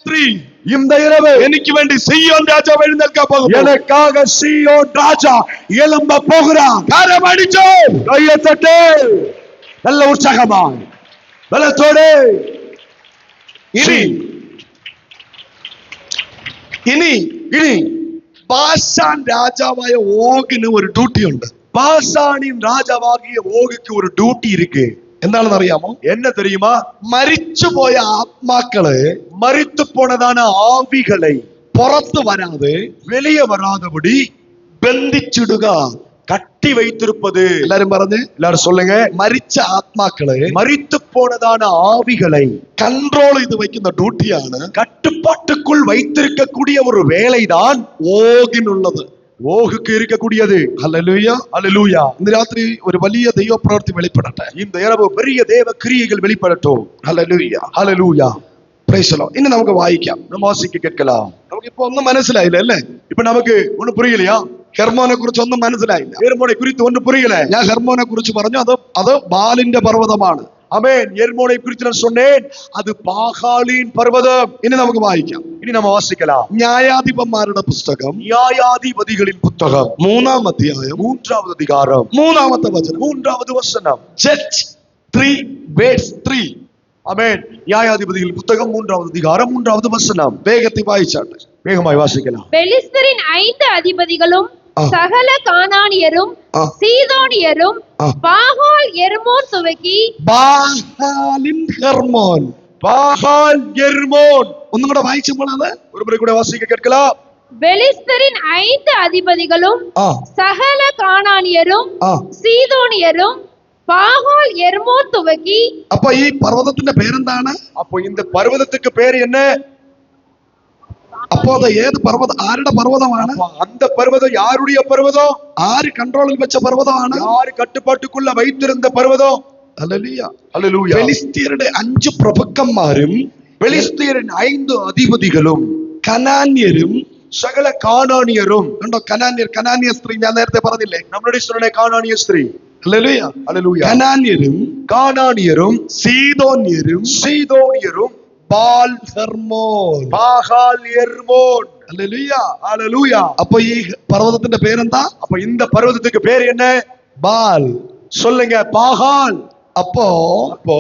രാത്രി இந்த இரவு എനിക്ക് വേണ്ടി സീയോൻ രാജാവ് എഴുന്നേൽക്കാൻ പോകുന്നു. எனக்காக சீயோன் ராஜா எழும்ப போகிறான். കരമടിച്ചോ, கையை தட்டு, நல்ல உற்சாகமாய் பலத்தோடு. ഇനി ഇനി இனி ബാശാൻ രാജാവായ ഓഗിന് ഒരു ഡ്യൂട്ടി ഉണ്ട്. பாசானின் ராஜாவாகிய ஓகுக்கு ஒரு டியூட்டி இருக்கு. എന്താണെന്ന് അറിയാമോ? என்ன தெரியுமா? മരിച്ചുപോയ ആത്മാക്കള് மரித்து போனதான ஆவிகளை പുറത്തു വരാതെ வெளியே வராதபடி ബന്ധിച്ചിടുക. கட்டி வைத்திருப்பது. എല്ലാരും പറഞ്ഞ്, எல்லாரும் சொல்லுங்க. മരിച്ച ആത്മാക്കളെ மரித்து போனதான ஆவிகளை കൺട്രോൾ ചെയ്ത് വയ്ക്കുന്ന ഡ്യൂട്ടിയാണ് கட்டுப்பாட்டுக்குள் வைத்திருக்கக்கூடிய ஒரு வேலைதான் ഓഗിനുള്ളത്. ஓகுக்கு இருக்கக்கூடியது. ഹല്ലേലൂയ. அல்லேலூயா. ഇന്ന് രാത്രി ഒരു വലിയ ദൈവപ്രവൃത്തി വെളിപ്പെടട്ടെ. இந்த இரவு பெரிய தேவ கிரியைகள் வெளிப்படட்டும். Hallelujah. Alleluia. Praise the Lord. ഇനി നമുക്ക് വായിക്കാം. நம்ம வாசிக்க கேட்கலாம். നമുക്കിപ്പോ ഒന്നും മനസ്സിലായില്ല അല്ലേ? இப்ப நமக்கு ஒண்ணு புரியலையா? ഹെർമോനെ കുറിച്ച് ഒന്നും മനസ്സിലായില്ല. எர்மோனை குறித்து ஒண்ணு புரியல. ഞാൻ ഹെർമോനെ കുറിച്ച് പറഞ്ഞു, അത് ബാലിന്റെ പർവ്വതമാണ്. ஆமென். எர்மோனை குறித்து நான் சொன்னேன், அது பாகாலின் பர்வதம். ഇനി നമുക്ക് വായിക്കാം. இனி நம்ம வாசிக்கலாம். ന്യായാധിപന്മാരുടെ പുസ്തകം நியாயாதிபதிகளின் புத்தகம் 3-ാം അധ്യായം 3வது அதிகாரம் 3-ാമത്തെ വചനം. 3வது வசனம். ജഡ്ജ് 3:3. ஆமென். நியாயாதிபதிகளின் புத்தகம் 3வது அதிகாரம் 3வது வசனம். വേഗത്തിൽ വായിച്ചാട്ടെ. வேகமாய் வாசிக்கலாம். பெலிஸ்தரின் 5 அதிபதிகளும் சகல கானானியரும் சீதோனியரும் பாகால் எர்மோன் துவக்கி ബാഹാലിൻ ഹെർമോൻ. பாகால் எர்மோன். ഒന്നും കൂടെ വായിച്ചപ്പോൾ അത് ஒரு முறை கூட வாசிக்க கேட்கலாம். பெலிஸ்தரின் 5 அதிபதிகளும் சகல கானானியரும் சீதோனியரும் பாகால் எர்மோன் துவக்கி. അപ്പൊ ഈ പർവ്വതത്തിന്റെ പേരെന്താണ്? அப்போ இந்த பர்வதத்துக்கு பேர் என்ன? അപ്പോ അത് ഏത് പർവ്വതം? ആരുടെ പർവ്വതമാണ്? அந்த பர்வதம் யாருடைய பர்வதம்? ആര് കൺട്രോളിൽ വെച്ച പർവ്വതമാണ്? யாரு கட்டுப்பாட்டுக்குள்ள வைத்திருந்த பர்வதம்? ഹല്ലേലൂയ. அல்லேலூயா. ഫെലിസ്ത്യരുടെ 5 പ്രഭുക്കന്മാരും பெலிஸ்தியரின் 5 அதிபதிகளும் കനാന്യരും சகல கானானியரும். കണ്ടോ? കനാന്യ സ്ത്രീ ഞാൻ നേരത്തെ പറഞ്ഞില്ലേ? நம்மளுடைய சொன்ன கானானிய ஸ்திரீ. ഹല്ലേലൂയ. அல்லேலூயா. കനാന്യരും கானானியரும் സീദോന്യരും சீதோனியரும் ബാൽ ഹെർമോൻ. பாகால் எர்மோன். ഹല്ലേലൂയ. அல்லேலூயா. അപ്പൊ ഈ പർവ്വതത്തിന്റെ പേരെന്താ? அப்ப இந்த பர்வதத்துக்கு பேர் என்ன? ബാൽ. சொல்லுங்க. பாகால். അപ്പോ அப்போ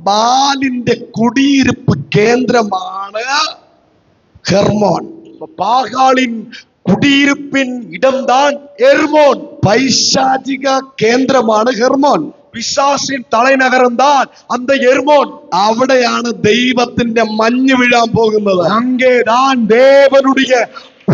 ബാലിന്റെ കുടിയിരുപ്പ് കേന്ദ്രമാണ് ഹെർമോൻ. பாகாலின் குடியிருப்பின் இடம்தான் எர்மோன். പൈശാചിക കേന്ദ്രമാണ് ഹെർമോൻ. பிசாசின் தலைநகரம் தான் அந்த எர்மோன். അവിടെയാണ് ദൈവത്തിന്റെ മഞ്ഞ് വീഴാൻ പോകുന്നത്. அங்கேதான் தேவனுடைய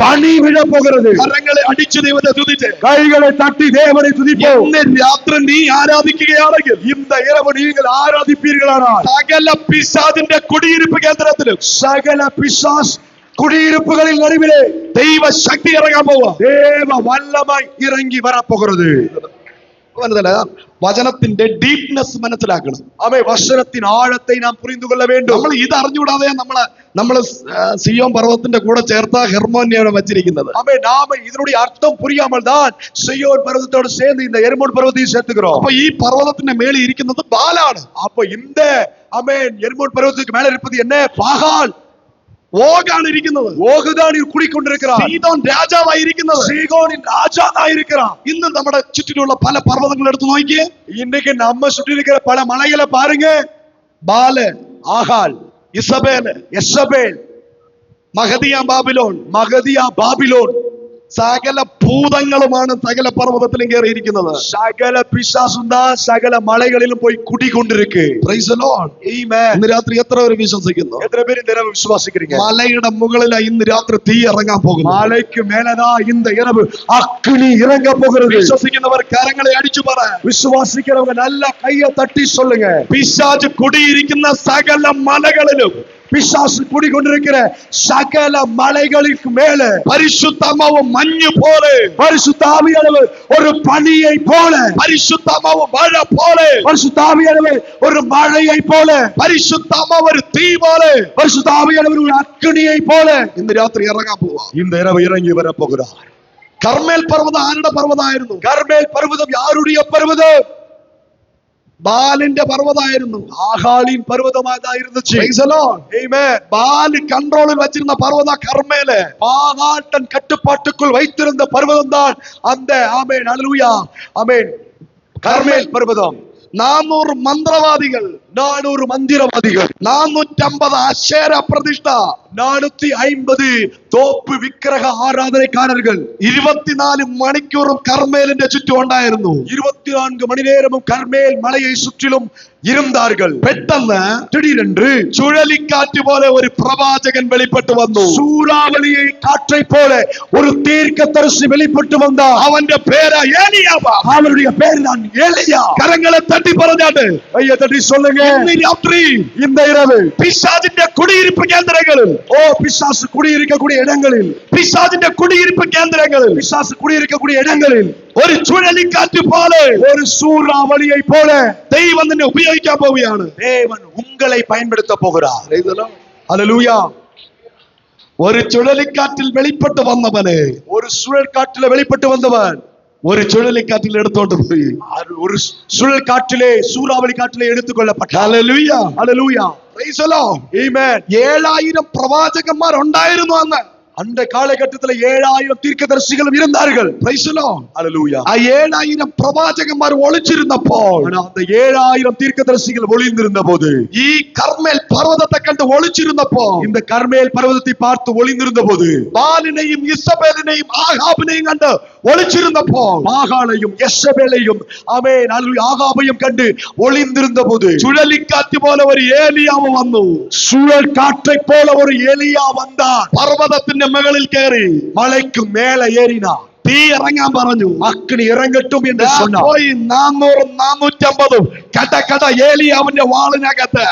பனி விழ போகிறது. കരങ്ങളെ അടിച്ചു ദൈവത്തെ തുതിച്ച് கைகளை தட்டி தேவனை துதிப்போம். ഇന്ന് രാത്രി നീ ആരാധിക്കുകയാണെങ്കിൽ, இந்த இரவு நீங்கள் ஆராதிப்பீர்களானால் സകല പിശാചിന്റെ കുടിയിരിപ്പ് കേന്ദ്രത്തിലും சகல பிசாஸ் குடியிருப்புகளின் நடுவிலே ദൈവ ശക്തി ഇറങ്ങാൻ പോവാ. தேவ வல்லமை இறங்கி வரப்போகிறது. വചനത്തിന്റെ ഡീപ്നെസ് മനസ്സിലാക്കണം. அவை வசனத்தின் ஆழத்தை நாம் புரிந்து கொள்ள வேண்டும். നമ്മൾ ഇത് അറിഞ്ഞുകൂടാതെ നമ്മള് സിയോൻ പർവ്വതത്തിന്റെ കൂടെ ചേർത്ത ഹെർമോനെയാണ് വച്ചിരിക്കുന്നത്. அவை நாம இதனுடைய அர்த்தம் புரியாமல் தான் சீயோன் பர்வதத்தோடு சேர்ந்து இந்த எர்மோன் பர்வதத்தையும் சேர்த்துக்கிறோம். അപ്പൊ ഈ പർവ്വതത്തിന്റെ മേളിൽ ഇരിക്കുന്നത് ബാലാണ്. அப்ப இந்த ஆமென் எர்மோன் பர்வதத்துக்கு மேல இருப்பது என்ன? பாகால். ഓഗാണ് ഇരിക്കുന്നത്. ஓகுதான் குடிக்கொண்டிருக்கிறார். സീദോൻ രാജാവായിരിക്കുന്നത്. சீகோனின் ராஜாதான் இருக்கிறான். ഇന്ന് നമ്മുടെ ചുറ്റിലുള്ള പല പർവ്വതങ്ങൾ എടുത്ത് നോക്കിയേ. இன்னைக்கு நம்ம சுற்றி இருக்கிற பல மலைகளை பாருங்க. ബാല്, ஆகால், ഇസബേല്, எசபேல், മഹദിയ ബാബിലോൺ, மகதியா, பாபிலோன், സകല ഭൂതങ്ങളുമാണ് സകല പർവ്വതത്തിലും കയറിയിരിക്കുന്നത്. சகல பிசாசும் தான் சகல மலைகளிலும் போய் குடிக்கொண்டிருக்கு. Praise the Lord. Amen. ഇന്ന് രാത്രി എത്ര പേര് വിശ്വസിക്കുന്നു? எத்தனை பேர் இந்த இரவு விசுவாசிக்கிறீங்க? മലയുടെ മുകളിലാണ് ഇന്ന് രാത്രി തീ ഇറങ്ങാൻ പോകുന്നു. மலைக்கு மேலதான் இந்த இரவு அக்கினி இறங்க போகிறது. വിശ്വസിക്കുന്നവർ കരങ്ങളെ അടിച്ചു പറ. விசுவாசிக்கிறவங்க நல்ல கையை தட்டி சொல்லுங்க. പിശാച് കുടിയിരിക്കുന്ന സകല മലകളിലും பிசாசு குடிக்கொண்டிருக்கிற சகல மலைகளுக்கு மேல പരിശുദ്ധാത്മാവ് മഞ്ഞ് പോലെ, பரிசுத்த ஆவியானவர் ஒரு பனியை போல, പരിശുദ്ധാത്മാവ് മഴ പോലെ, பரிசுத்த ஆவியானவர் ஒரு மழையை போல, പരിശുദ്ധാത്മാവ് ഒരു തീ പോലെ, பரிசுத்த ஆவியானவர் ஒரு அக்கினியை போல ഇന്ന് രാത്രി ഇറങ്ങാൻ പോവാ. இந்த இரவு இறங்கி வர போகிறார். കർമ്മേൽ പർവ്വതം ആരുടെ പർവ്വതമായിരുന്നു? கர்மேல் பர்வதம் யாருடைய பர்வதம்? ബാലിന്റെ പർവ്വതമായിരുന്നു. ആഹാളിൻ പർവ്വതമായിരുന്നു. Praise the Lord. ബാല് കൺട്രോളിൽ വച്ചിരുന്ന പർവ്വത കർമ്മേല്. பாகாட்டன் கட்டுப்பாட்டுக்குள் வைத்திருந்த பர்வதம் தான் அந்த ஆமென் அல்லேலூயா ஆமென் கர்மேல் பர்வதம். 400 മന്ത്രവാദികൾ, 400 മന്ദിരവാദികൾ, 450 അശേര പ്രതിഷ്ഠ, 450 തോപ്പ് വിഗ്രഹ ആരാധനക്കാരர்கள், 24 മണിക്കൂറും കർമ്മേലിന്റെ ചുറ്റും ഉണ്ടായിരുന്നു. 24 മണി നേരமும் കർമേൽ മലയെ ചുറ്റിലും இருந்தார்கள். പെട്ടെന്ന് திடீரென்று ചുഴലിക്കാറ്റ് പോലെ ഒരു പ്രവാചകൻ വെളിപ്പെട്ടു വന്നു. சூறாவளியை காற்றை போல ஒரு தீர்க்கதரிசி வெளிப்பட்டு வந்தார். അവന്റെ പേര് ഏലിയാവാ. அவருடைய பேர் தான் ஏலியா. കരങ്ങളെ തട്ടി പറഞ്ഞാട്ട് கையை தட்டி சொல்லுங்க. ഇന്ന് രാത്രി இந்த இரவு പിശാചിന്റെ കുടിയിരിപ്പ് കേന്ദ്രങ്ങളിൽ, பிசாசு குடியிருக்கக்கூடிய இடங்களில், പിശാചിന്റെ കുടിയിരിപ്പ് കേന്ദ്രങ്ങളിൽ, பிசாசு குடியிருக்கக்கூடிய இடங்களில் ഒരു ചുഴലിക്കാറ്റ് പോലെ, ஒரு சூறாவளியை போல ദൈവം നിന്നെ ഉപയോഗിക്കാൻ പോവുകയാണ്. தேவன் உங்களை பயன்படுத்த போகிறார். ஹல்லேலூயா. ഒരു ചുഴലിക്കാറ്റിൽ വെളിപ്പെട്ടു വന്നവന്, ஒரு சுழல் காற்றில வெளிப்பட்டு வந்தவன் ഒരു ചുഴലിക്കാറ്റിൽ എടുത്തോണ്ട് പോയി. ஒரு சுழல் காற்றிலே சூறாவளி காற்றிலே எடுத்துக்கொள்ளப்பட்டார். Hallelujah. Hallelujah. Praise the Lord. Amen. 7000 പ്രവാചകന്മാർ ഉണ്ടായിരുന്നു അന്ന്. அந்த காலகட்டத்தில் 7000 தீர்க்கதரிசிகளும் இருந்தார்கள். Praise the Lord. ஹல்லேலூயா. ആ 7000 പ്രവാചകന്മാർ ഒളിച്ചിരുന്നപ്പോൾ, அந்த 7000 தீர்க்கதரிசிகள் ஒளிந்திருந்த போது, ഈ കർമ്മേൽ പർവ്വതത്തെ കണ്ട് ഒളിച്ചിരുന്നപ്പോ, இந்த கர்மேல் பர்வதத்தை பார்த்து ஒளிந்திருந்த போது, ബാലിനെയും ഇസബേലിനെയും ആഹാബിനെയും കണ്ട് ഒളിച്ചിരുന്നപ്പോ, பாகாலையும் യെസബേലയും ആമേൻ ഹല്ലേലൂയ ആഹാബையும் കണ്ട് ஒளிந்திருந்த போது, ചുഴലിക്കാറ്റ് പോലെ ഒരു ഏലിയാവ് വന്നു. சுழல் காற்றை போல ஒரு ஏலியா வந்தார். പർവ്വതത്തിന്റെ മുകളിൽ കയറി மலைக்கு மேல ஏறினார். തീ ഇറങ്ങാൻ പറഞ്ഞു. அக்கினி இறங்கட்டும் என்று சொன்னார். പോയി 400 450 കട കട ഏലിയാവിന്റെ വാളിനകത്ത്.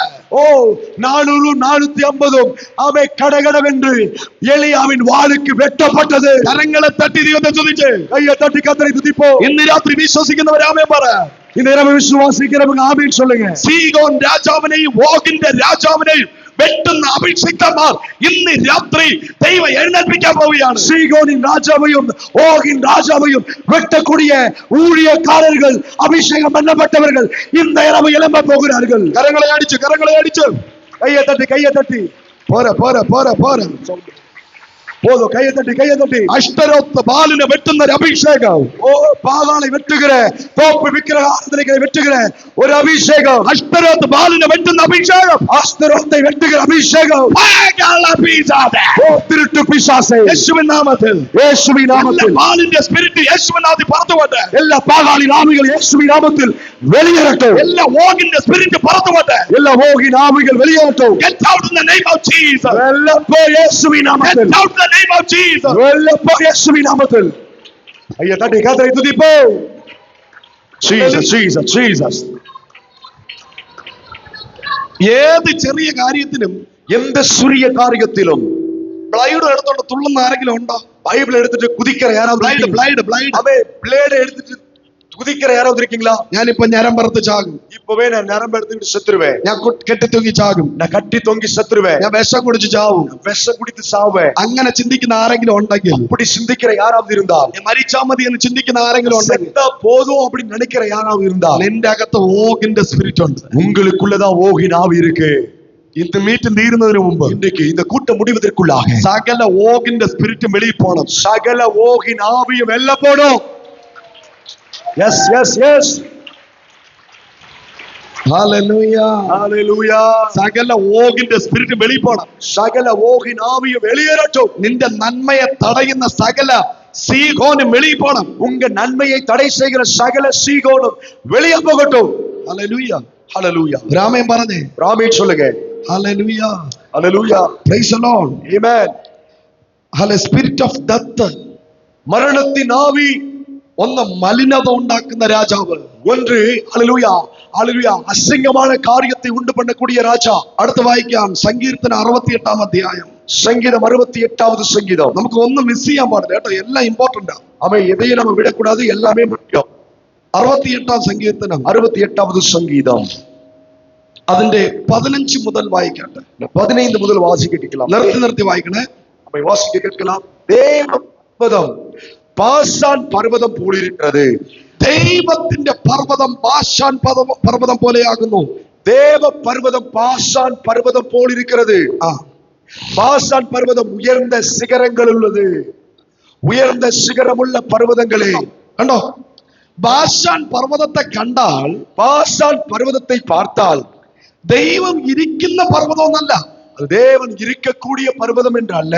400 450 அவை கடகடவென்று எலியாவின் வாளுக்கு வெட்டப்பட்டது. കരങ്ങളെ തട്ടി ദൈവത്തെ സ്തുതിച്ച് கையை தட்டி கர்த்தரை துதிப்போம். ഇന്ന് രാത്രി വിശ്വസിക്കുന്നവർ ആമേൻ പറ. இந்த இரவு விசுவாசிக்கிறவங்க ஆமென் சொல்லுங்க. സീഗോൻ രാജാവിനെയും ഓഗിന്റെ രാജാവിനെയും വെട്ടുന്ന അഭിഷിക്തന്മാർ ഇന്ന് രാത്രി ദൈവം എഴുന്നേൽപ്പിക്കാൻ പോവുകയാണ്. சீகோனின் ராஜாவையும் ஓகின் ராஜாவையும் வெட்டக்கூடிய ஊழியக்காரர்கள், அபிஷேகம் பண்ணப்பட்டவர்கள் இந்த இரவு எழும்ப போகிறார்கள். കരങ്ങളെ അടിച്ചു, കരങ്ങളെ അടിച്ചു. கையை தட்டி கையை தட்டி പോരാ പോരാ പോരാ പോരാ. போதும். கையை தட்டி അഷ്ടരോത്ത് ബാലിനെ വെട്ടുന്ന ഒരു അഭിഷേകം. பாகாலை வெட்டுகிற, தோப்பு விக்கிரக ஆராதனைகளை வெட்டுகிற ஒரு அபிஷேகம். അഷ്ടരോത്ത് ബാലിനെ വെട്ടുന്ന അഭിഷേകം. அஸ்தரோத்தை வெட்டுகிற அபிஷேகம். திருட்டு பிசாசை യേശുവിൻ നാമത്തിൽ, இயேசுவின் நாமத்தில் ബാലിന്റെ സ്പിരിറ്റ് യേശുവിൻ നാമത്തിൽ പുറത്തു പോട്ടെ. எல்லா பாகாலின் ஆவிகள் இயேசுவின் நாமத்தில் வெளியேறட்டும். എല്ലാ ഓഗിന്റെ സ്പിരിറ്റ് പുറത്തു പോട്ടെ. எல்லா ஓகின் ஆவிகள் வெளியேறட்டும். Get out in the name of Jesus. எல்லாம் போ இயேசுவின் Get நாமத்தில். out in the name of Jesus. எல்லாம் போ இயேசுவின் நாமத்தில். ஐயா தட்டி கர்த்தரை துதிப்போம். Jesus Jesus Jesus. ഏത് ചെറിയ കാര്യത്തിനും, எந்த சிறிய காரியத்திலும் ബ്ലൈഡ് എടുത്തോണ്ട് തുള്ളുന്ന ആരെങ്കിലും ഉണ്ടോ? பைபிள் எடுத்துட்டு குதிக்கிற யாராவது ബ്ലൈഡ് இருக்கீங்களா? Blade blade. அவே பிளேட் எடுத்துட்டு குதிக்கிற யாராவது இருக்கீங்களா? ഞാനിപ്പോ ഞരമ്പറത്ത് ചാകും. இப்பவே நான் நரம்பு எடுத்துக்கிட்டு செத்துருவேன். ഞാൻ കെട്ടി തൂങ്ങി ചാകും. நான் கட்டி தொங்கி செத்துருவேன். ഞാൻ വിഷം കുടിച്ച് ചാവും. விஷம் குடித்து சாவேன். അങ്ങനെ ചിന്തിക്കുന്ന ആരെങ്കിലും ഉണ്ടെങ്കിൽ, அப்படி சிந்திக்கிற யாராவது இருந்தால், ഞാൻ മരിച്ചാ മതി എന്ന് ചിന്തിക്കുന്ന ആരെങ്കിലും ഉണ്ടെങ്കിൽ, செத்தா போதும் அப்படி நினைக்கிற யாராவது இருந்தால், നിന്റെ അകത്ത് ഓഗിന്റെ സ്പിരിറ്റ് ഉണ്ട്. உங்களுக்குள்ளதான் ஓகின் ஆவி இருக்கு. ഇത് മീറ്റ് തീരുന്നതിന് മുമ്പ് இன்னைக்கு இந்த கூட்டம் முடிவதற்குள்ளாக സകല ഓഗിന്റെ സ്പിരിറ്റും വെളിയിൽ പോണം. சகல ஓகின் ஆவியும் வெல்ல போடும். Yes yes yes. ഹല്ലേലൂയ. ஹalleluya. സകല ഓഗിന്റെ സ്പിരിറ്റ് വെളിയിൽ പോണം. சகல ஓகின் ஆவியும் வெளியேறட்டும். നിന്റെ നന്മയെ തടയുന്ന സകല സീഗോനും വെളിയിൽ പോണം. உங்க நன்மையை தடை செய்கிற சகல சீகோனும் வெளியே போகட்டும். ഹല്ലേലൂയ. ஹalleluya. രാമൻ പറഞ്ഞേ ராமேன் சொல்லுங்க. ഹല്ലേലൂയ. ஹalleluya. Praise the Lord. Amen. Hallelujah. Spirit of death, மரணத்தின் ஆவி. ഒന്ന് മലിനത ഉണ്ടാക്കുന്ന രാജാവ്. ஒன்று ஹalleluya ஹalleluya அசிங்கமான காரியத்தை உண்டு பண்ணக்கூடிய ராஜா. അടുത്ത് വായിക്കാം സങ്കീർത്തനം 68 അധ്യായം. சங்கீதம் 68வது சங்கீதம். നമുക്ക് ഒന്നും മിസ് ചെയ്യാൻ പാടില്ല കേട്ടോ, എല്ലാം ഇമ്പോർട്ടന്റ് ആണ്. அவன் எதையும் நம்ம விடக்கூடாது, எல்லாமே முக்கியம். 68 സങ്കീർത്തനം 68வது சங்கீதம் അതിന്റെ 15 മുതൽ വായിക്കട്ടെ. 15 முதல் வாசிக்க கேட்கலாம். നിർത്തി വായിക്കണേ. நம்மை வாசிக்க கேட்கலாம். தேவ பர்வதம் பாசான் பர்வதம் போலிருக்கிறது, ദൈവത്തിന്റെ പർവ്വതം ബാശാൻ പർവ്വതം പോലെയാകുന്നു. தேவ பர்வதம் பாசான் பர்வதம் போல் இருக்கிறது. பாசான் பர்வதம் உயர்ந்த சிகரங்கள் உள்ளது. உயர்ந்த சிகரமுள்ள பர்வதங்களே കണ്ടോ? ബാശാൻ പർവ്വതത്തെ കണ്ടാൽ, பாசான் பர்வதத்தை பார்த்தால் ദൈവം ഇരിക്കുന്ന പർവ്വതമൊന്നല്ല, அது தேவன் இருக்கக்கூடிய பர்வதம் என்று அல்ல.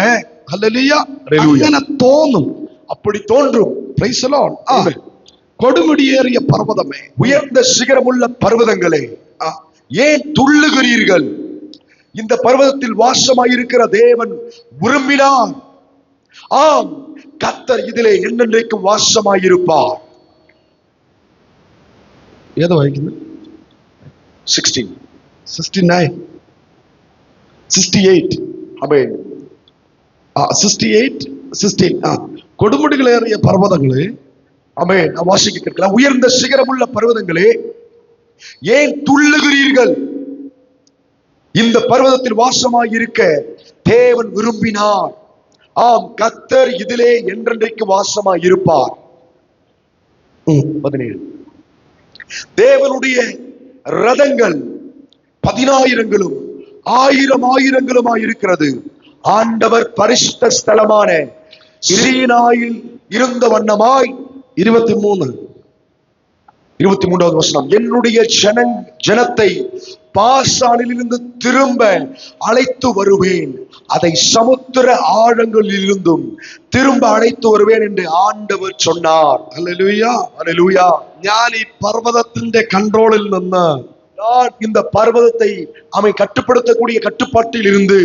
ഹല്ലേലൂയ. ഹല്ലേലൂയ. അങ്ങനെ തോന്നും. அப்படி தோன்றும். Praise the Lord. കൊടുമുടിയേറിയ പർവ്വതമേ, உயர்ந்த சிகரமுள்ள பர்வதங்களே, ஏன் துள்ளுகிறீர்கள்? இந்த பர்வதத்தில் வாசமாயிருக்கிற தேவன் விரும்பினார். ஆம், கர்த்தர் இதிலே என்னென்றைக்கும் வாசமாயிருப்பார். ഏത് വായിക്കുന്നു? 16 69 68. ஆமென். 68 16. കൊടുമുടികളേറിയ പർവ്വതങ്ങളെ, ஆமென். நான் வாசிக்க கேட்கலாம். உயர்ந்த சிகரமுள்ள பர்வதங்களே, ஏன் துள்ளுகிறீர்கள்? இந்த பர்வதத்தில் வாசமாயிருக்க தேவன் விரும்பினார். ஆம், கர்த்தர் இதிலே என்றென்றைக்கு வாசமாயிருப்பார். 17. தேவனுடைய ரதங்கள் 10,000ங்களும் 1000,000ங்களுமாயிருக்கிறது. ஆண்டவர் பரிசுத்த ஸ்தலமான சீனாயில் இருந்த வண்ணமாய் 23வது வசனம், என்னுடைய ஜனத்தை பாசானிலிருந்து திரும்ப அழைத்து வருவேன், அதை சமுத்திர ஆழங்களிலிருந்தும் திரும்ப அழைத்து வருவேன் என்று ஆண்டவர் சொன்னார். ഹല്ലേലൂയ. அல்லேலூயா. ഞാൻ ഈ പർവ്വതത്തിന്റെ കൺട്രോളിൽ നിന്ന്, நான் இந்த பர்வதத்தை அவன் கட்டுப்படுத்தக்கூடிய கட்டுப்பாட்டில் இருந்து,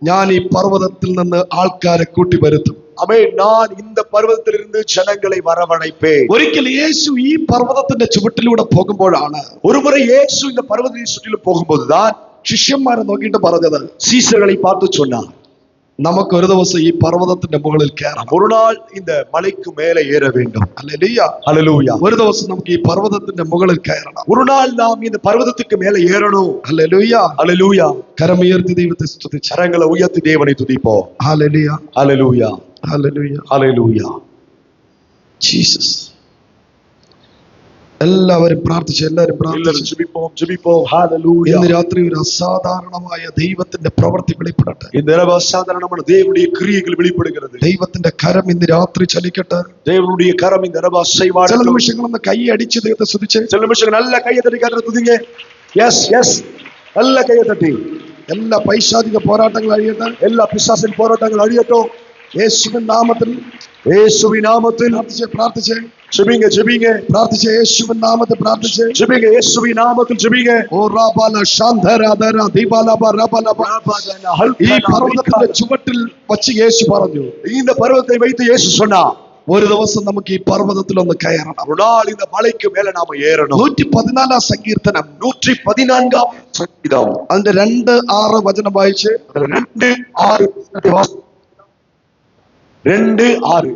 ഞാൻ ഈ പർവ്വതത്തിൽ നിന്ന് ആൾക്കാരെ കൂട്ടി വരുത്തും. அவன் நான் இந்த பர்வதத்திலிருந்து ஜனங்களை வரவழைப்பேன். ഒരിക്കൽ യേശു ഈ പർവ്വതത്തിന്റെ ചുവട്ടിലൂടെ പോകുമ്പോഴാണ് ஒருமுறை இயேசு இந்த பர்வதத்தை சுற்றிலும் போகும்போதுதான் ശിഷ്യന്മാരെ നോക്കിയിട്ട് പറഞ്ഞത്, சீசர்களை பார்த்து சொன்னார், നമുക്ക് ഒരു ദിവസം ഈ പർവ്വതത്തിന്റെ മുകളിൽ കയറാം. ஒரு நாள் இந்த மலைக்கு மேலே ஏற வேண்டும். ഹല്ലേലൂയ. ஹல்லேலூயா. ഒരു ദിവസം നമുക്ക് ഈ പർവ്വതത്തിന്റെ മുകളിൽ കയറണം. ஒரு நாள் நாம் இந்த பர்வதத்துக்கு மேலே ஏறணும். ഹല്ലേലൂയ. ஹல்லேலூயா. കരമുയർത്തി ദൈവത്തെ സ്തുതിച്ച്, கரங்களை உயர்த்தி தேவனை துதிப்போம். ഹല്ലേലൂയ. ஹல்லேலூயா. ഹല്ലേലൂയ. ஹல்லேலூயா. ജീസസ്. എല്ലാവരും പ്രാർത്ഥിച്ച്, എല്ലാവരും പ്രാർത്ഥിച്ച്. ஜெபிப்போம், ஜெபிப்போம். ஹல்லேலூயா. ഇന്ന് രാത്രി ഒരു അസാധാരണമായ ദൈവത്തിന്റെ പ്രവൃത്തി വെളിപ്പെടട്ടെ. இந்த இரவு அசாதாரணமான தேவனுடைய கிரியைகள் வெளிப்படுகிறது. ദൈവത്തിന്റെ കരം ഇന്ന് രാത്രി ചലിക്കട്ടെ. தேவனுடைய கரம் இந்த இரவு ചില அசைவாடட்டும். നിമിഷങ്ങളൊന്ന് കൈ അടിച്ച് ദൈവത്തെ സ്തുതിച്ച്, சில நிமிஷங்கள் நல்ல கையை தட்டி கர்த்தரை துதிங்க. எஸ் எஸ், நல்ல கையை தட்டி. എല്ലാ പൈശാചിക പോരാട്ടങ്ങൾ അഴിയട്ടെ. எல்லா பிசாசின் போராட்டங்கள் அழியட்டும். യേശുവിൻ നാമത്തിൽ இயேசுவின் நாமத்தில் പ്രാർത്ഥിച്ച്, പ്രാർത്ഥിച്ച്, ஜெபிங்க, ஜெபிங்க, പ്രാർത്ഥിച്ച്. യേശുവിൻ നാമത്തിൽ പ്രാർത്ഥിച്ച്. ஜெபிங்க. இயேசுவின் நாமத்தில் ஜெபிங்க. ഓ റാബാല ശാന്തരാധര ദീപാലബ റബലബ. ഈ പർവ്വതത്തിന്റെ ചുവട്ടിൽ വച്ച് യേശു പറഞ്ഞു, இந்த பர்வதத்தை வைத்து இயேசு சொன்னார், ഒരു ദിവസം നമുക്ക് ഈ പർവ്വതത്തിൽ ഒന്ന് കയറണം. ஒரு நாள் இந்த மலைக்கு மேல நாம ஏறணும். 114 സങ്കീർത്തനം 114 சங்கீதம் അതിന്റെ 2-6 വചനം വായിച്ച്. 2:6.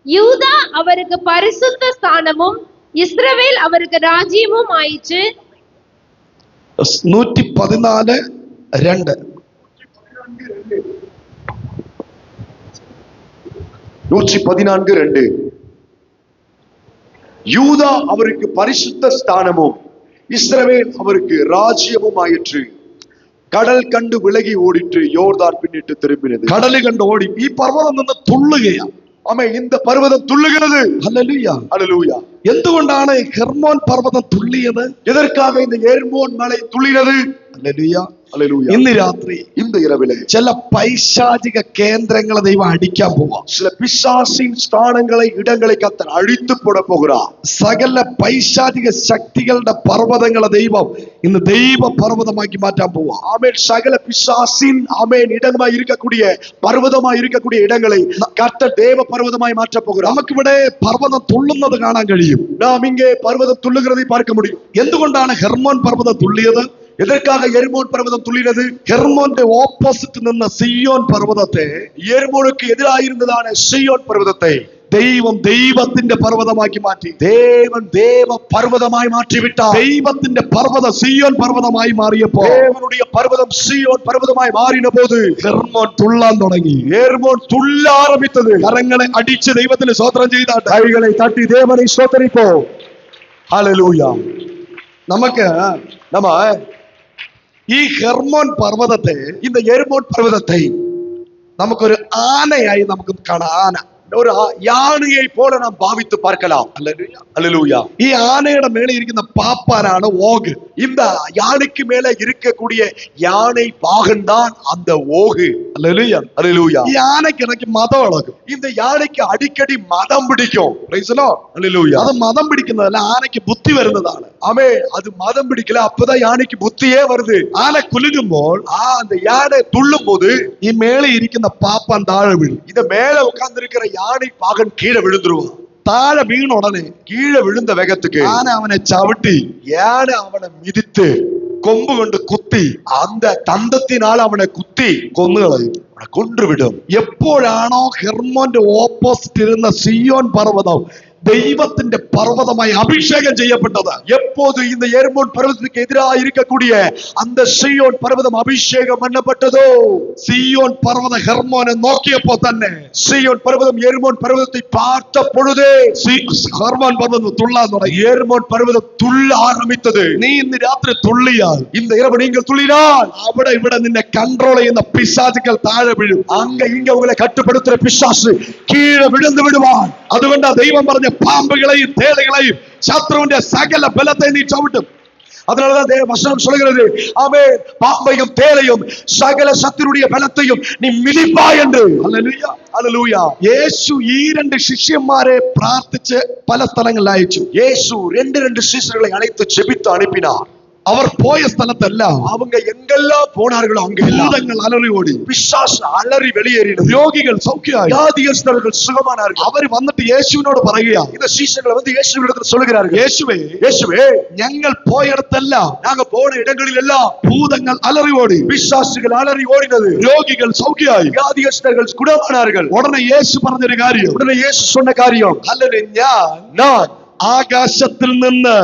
யூதா அவருக்கு பரிசுத்த ஸ்தானமும் இஸ்ரவேல் அவருக்கு ராஜ்யமும் ஆயிற்று. 114:2. 114:2. யூதா அவருக்கு பரிசுத்த ஸ்தானமும் இஸ்ரவேல் அவருக்கு ராஜ்யமும் ஆயிற்று. கடல் கண்டு விலகி ஓடிற்று, யோர்தான் பின்னிட்டு திரும்பினது. കടല് കണ്ട് ഓടി. ഈ പർവ്വതം നിന്ന് തുള്ളുകയാണ്. ஆமே, இந்த பர்வதம் துள்ளுகிறது. ഹല്ലേലൂയ. ஹல்லேலூயா. എന്തുകൊണ്ടാണ് ഹെർമോൻ പർവ്വതം തുള്ളിയത്? எதற்காக இந்த எர்மோன் மலை துள்ளினது? ഹല്ലേലൂയ. ஹல்லேலூயா. ഇന്ന് രാത്രി இந்த இரவிலே ചില പൈശാചിക കേന്ദ്രങ്ങളെ ദൈവം അടിക്കാൻ പോവാ. சில பிசாசின் ஸ்தானங்களை, இடங்களை கர்த்தர் அழித்து போட போகிறார். സകല പൈശാചിക ശക്തികളുടെ പർവ്വതങ്ങളെ ദൈവം ഇന്ന് ദൈവ പർവ്വതമാക്കി മാറ്റാൻ പോവാ. ஆமென். சகல பிசாசின் ஆமென் இடமாய் இருக்கக்கூடிய, பர்வதமாய் இருக்கக்கூடிய இடங்களை கர்த்தர் தேவ பர்வதமாய் மாற்ற போகிறார். നമുക്കിവിടെ പർവ്വതം തുള്ളുന്നത് കാണാൻ കഴിയും. நாம் இங்கே பர்வதம் துள்ளுகிறதை பார்க்க முடியும். എന്തുകൊണ്ടാണ് ഹെർമോൻ പർവ്വതം തുള്ളിയത്? எதற்காக எர்மோன் பர்வதம் துள்ளினது? ഹെർമോന്റെ ഓപ്പോസിറ്റ് നിന്ന സിയോൻ പർവ്വതത്തെ எர்மோனுக்கு எதிராக இருந்ததான சீயோன் பர்வதத்தை ദൈവം ദൈവത്തിന്റെ പർവ്വതമാക്കി മാറ്റി. தேவன் தேவ பர்வதமாய் மாற்றி விட்டார். ദൈവത്തിന്റെ പർവ്വത സിയോൻ പർവ്വതമായി മാറിയപ്പോൾ தேவனுடைய பர்வதம் சீயோன் பர்வதமாய் மாறின போது ഹെർമോൻ തുള്ളാൻ തുടങ്ങി. ஹெர்மோன் துள்ள ஆரம்பித்தது. കരങ്ങളെ അടിച്ച് ദൈവത്തിന് സ്തോത്രം ചെയ്താട്ടെ. கைகளை தட்டி தேவனை ஸ்தோத்தரிப்போம். ஹalleluya. നമുക്ക് நம்ம ഈ ഹെർമോൻ പർവ്വതത്തെ, இந்த ஹெர்மோன் பர்வதத்தை നമുക്കൊരു ആനയായി നമുക്ക് കാണാം. ആന ஒரு யானையை போல நாம் பாவித்து பார்க்கலாம். அல்லேலூயா. ഈ ആനയുടെ മേളിൽ ഇരിക്കുന്ന പാപ്പാനാണ് ഓഗ്. இந்த யானைக்கு மேல இருக்கக்கூடிய யானை பாகன் தான் அந்த ஓகு. அல்லேலூயா. அல்லேலூயா. ഈ ആനയ്ക്ക് ഇടയ്ക്ക് മതം ഇളകും. இந்த யானைக்கு அடிக்கடி மதம் பிடிக்கும். Praise the Lord. அல்லேலூயா. അത് മതം പിടിക്കുന്നതല്ല, ആനയ്ക്ക് ബുദ്ധി വരുന്നതാണ്. ஆமே, அது மதம் பிடிக்கல, அப்பதான் யானைக்கு புத்தியே வருது. ആന കുലുങ്ങുമ്പോൾ அந்த யானை துள்ளும் போது ഈ മേളിൽ ഇരിക്കുന്ന പാപ്പാൻ താഴെ വീഴും. இந்த மேல உட்கார்ந்து இருக்கிற யானை பாகன் கீழே விழுந்துருவான். താഴെ വീണ ഉടനെ கீழே விழுந்த வேகத்துக்கு ആന അവനെ ചവിട്ടി யானை அவனை மிதித்து കൊമ്പ് കൊണ്ട് കുത്തി அந்த தந்தத்தினால் அவனை குத்தி കൊന്നുകളയും. அவனை கொன்று விடும். എപ്പോഴാണോ ഹെർമോന്റെ ഓപ്പോസിറ്റ് ഇരുന്ന സിയോൻ പർവ്വതം ദൈവത്തിന്റെ പർവ്വതമായി അഭിഷേകം ചെയ്യപ്പെട്ടത്, எப்போது இந்த எர்மோன் பர்வதத்துக்கு எதிராக இருக்கக்கூடிய அந்த சீயோன் பர்வதம் அபிஷேகம் பண்ணப்பட்டதோ, സിയോൻ പർവ്വത ഹെർമോനെ നോക്കിയപ്പോ തന്നെ சீயோன் பர்வதம் எர்மோன் பர்வதத்தை பார்த்த பொழுதே ഹെർമോൻ പർവ്വതം തുള്ളാൻ തുടങ്ങി. எர்மோன் பர்வதம் துள்ள ஆரம்பித்தது. നീ ഇന്ന് രാത്രി തുള്ളിയാൽ, இந்த இரவு நீங்கள் துள்ளினால் അവിടെ ഇവിടെ നിന്നെ കൺട്രോൾ ചെയ്യുന്ന പിശാചുക്കൾ താഴെ വീഴും. அங்க இங்க உங்களை கட்டுப்படுத்துற பிசாசு கீழே விழுந்து விடுவான். അതുകൊണ്ടാ ദൈവം പറഞ്ഞ പാമ്പുകളെയും തേളുകളെയും ശത്രുവിന്റെ സകല ബലത്തെ നീ ചവിട്ടും. அதனாலதான் தேவ வசனம் சொல்கிறது, ஆமென், பாம்பையும் தேளையும் சகல சத்துருடைய பலத்தையும் நீ மிதிப்பாய் என்று. ഹല്ലേലൂയ. அல்லேலூயா. യേശു ഈ രണ്ട് ശിഷ്യന്മാരെ പ്രാർത്ഥിച്ച് പല സ്ഥലങ്ങളിൽ അയച്ചു. இயேசு ரெண்டு சீசர்களை அழைத்து ஜெபித்து அனுப்பினார். അവർ പോയ സ്ഥലത്തെല്ലാം அவங்க எங்கெல்லாம் போனார்களோ அங்கெல்லாம் ഭൂതങ്ങൾ അലറി ഓടി, பிசாசு அலறி வெளியேறினது. രോഗികൾ സൗഖ്യമായി. வியாதியஸ்தர்கள் சுகமானார்கள். അവർ വന്നിട്ട് യേശുവിനോട് പറയുക, இந்த சீசர்கள் வந்து இயேசுவிடத்தில் சொல்லுகிறார்கள், യേശുവേ, இயேசுவே, ഞങ്ങൾ പോയിടത്തെല്ലാം நாங்க போன இடங்களில் எல்லாம் ഭൂതങ്ങൾ അലറി ഓടി, பிசாசுகள் அலறி ஓடினது. രോഗികൾ സൗഖ്യമായി. வியாதியஸ்தர்கள் குணமானார்கள். ഉടനെ യേശു പറഞ്ഞൊരു കാര്യം, உடனே இயேசு சொன்ன காரியம், അല്ലെങ്കിൽ நான் ആകാശത്തിൽ നിന്ന്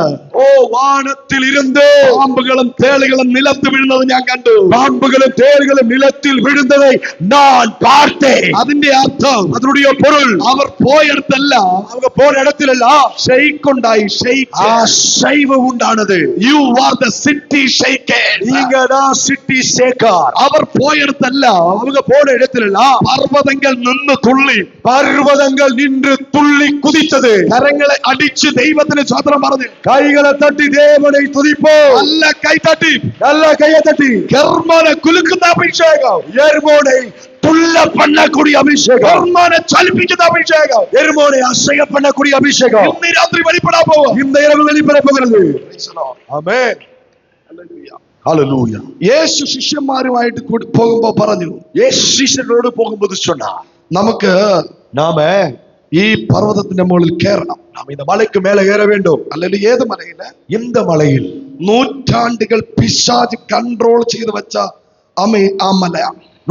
வானத்தில் இருந்து പാമ്പുകളും തേളുകളും നിലത്ത് വീഴുന്നത് ഞാൻ കണ്ടു. பாம்புகளும் தேள்களும் நிலத்தில் விழுந்ததை நான் பார்த்தேன். അതിന്റെ അർത്ഥം, அதனுடைய பொருள், അവർ പോയിടത്തെല്ലാം அவங்க போன இடத்தில் எல்லாம் ഷെയ്ക്കുണ്ടായി. அசைவு உண்டானது. You are the city ഷെയ്ക്കൻ. நீங்க தான் சிட்டி சேக்கார். അവർ പോയിടത്തെല്ലാം அவங்க போன இடத்தில் எல்லாம் പർവ്വതങ്ങൾ നിന്ന് തുള്ളി, பர்வதங்கள் நின்று துள்ளி குதித்தது. കരങ്ങളെ അടിച്ച് ദൈവത്തിന് സ്തോത്രം പറഞ്ഞു கைகளை தட்டி தேவனை துதிப்போம். നല്ല കൈ തട്ടി நல்ல கையை தட்டி ഹെർമോനെ കുലുക്കുന്ന അഭിഷേകം, எர்மோனை துள்ள பண்ணக்கூடிய அபிஷேகம், ഹെർമോനെ ചലിപ്പിക്കുന്ന അഭിഷേകം எர்மோனை அசைய பண்ணக்கூடிய அபிஷேகம் ഇന്ന് രാത്രി വെളിപ്പെടാൻ പോവാ. இந்த இரவு வெளிப்பட போகிறது. ஆமென். ഹല്ലേലൂയ. യേശു ശിഷ്യന്മാരുമായിട്ട് പോകുമ്പോ പറഞ്ഞു, இயேசு சீஷர்களோடு போகும்போது சொன்னார், നമുക്ക് நாம ഈ പർവ്വതത്തിന്റെ മുകളിൽ കയറണം. நாம் இந்த மலைக்கு மேல ஏற வேண்டும். അല്ലെങ്കിൽ ഏത് മലയില്? இந்த മലയിൽ നൂറ്റാണ്ടുകൾ പിശാച് കൺട്രോൾ ചെയ്ത് വെച്ച ആ മല,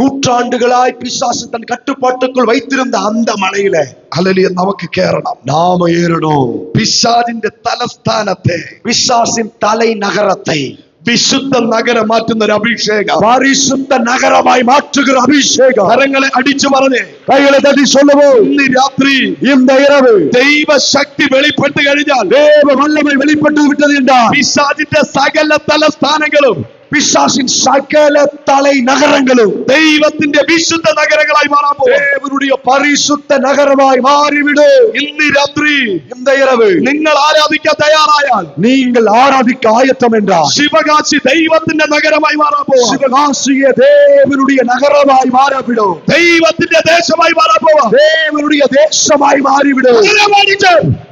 நூற்றாண்டுகளாய் பிசாசு தன் கட்டுப்பாட்டுக்குள் வைத்திருந்த அந்த மலையில ഹല്ലേലൂയ, നമുക്ക് കയറണം. நாம ஏறணும். പിശാചിന്റെ തലസ്ഥാനത്തെ, பிசாசின் தலை நகரத்தை വിശുദ്ധ നഗരം മാറ്റുന്ന ഒരു അഭിഷേകം, பரிசுத்த நகரமாய் மாற்றுகிற அபிஷேகம். കരങ്ങളെ അടിച്ചു പറഞ്ഞേ, கைகளை தட்டி சொல்லுவோம், ഇന്ന് രാത്രി இந்த இரவு ദൈവശക്തി വെളിപ്പെട്ട് കഴിഞ്ഞാൽ, தேவ வல்லமை வெளிப்பட்டு விட்டது என்றால், പിശാചിന്റെ സകല തലസ്ഥാനങ്ങളും, பிசாசின் சகல தலை நகரங்களும் ദൈവത്തിന്റെ വിശുദ്ധ നഗരങ്ങളായി മാറാൻ പോകും. தேவனுடைய பரிசுத்த நகரமாய் மாறிவிடும். ഇന്ന് രാത്രി இந்த இரவு നിങ്ങൾ ആരാധിക്കാൻ തയ്യാറായാൽ, நீங்கள் ஆராதிக்க ஆயத்தம் என்றால், ശിവകാശി ദൈവത്തിന്റെ നഗരമായി മാറാൻ പോവാ. சிவகாசிய தேவனுடைய நகரமாய் மாறிவிடும். ദൈവത്തിന്റെ ദേശമായി മാറാൻ പോവാ. தேவனுடைய தேசமாய் மாறிவிடும்.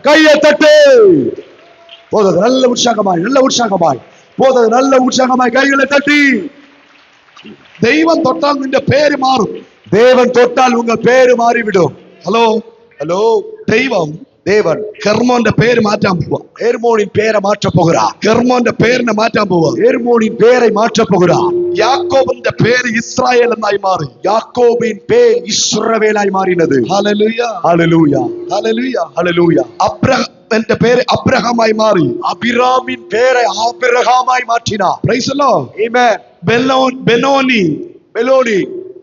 கையை தட்டு. போதது நல்ல உற்சாகமாய், நல்ல உற்சாகமாய், போதது நல்ல உற்சாகமாய் கைகளை தட்டி. ദൈവം തൊട്ടാൽ നിന്റെ പേര് മാറും. தேவன் தொட்டால் உங்க பேரு மாறிவிடும். ഹലോ, ஹலோ, ദൈവം தேவன் ഹെർമോന്റെ പേര് മാറ്റാൻ പോവാ. எர்மோனின் பெயரை மாற்ற போகிறார். ഹെർമോന്റെ പേരിനെ മാറ്റാൻ പോവാ. எர்மோனின் பெயரை மாற்ற போகிறார். യാക്കോബിന്റെ പേര് ഇസ്രായേൽ എന്നായി മാറി. யாக்கோபின் பேர் இஸ்ரவேலாய் மாறினது. ഹല്ലേലൂയ, ஹalleluya, ഹല്ലേലൂയ. ஹalleluya. അബ്രഹാമിന്റെ പേര് അബ്രഹാമായി മാറി. அபிராமின் பெயரை ஆபிரகாமாய் மாற்றினார். Praise the Lord. Amen. Benoni பெலோனி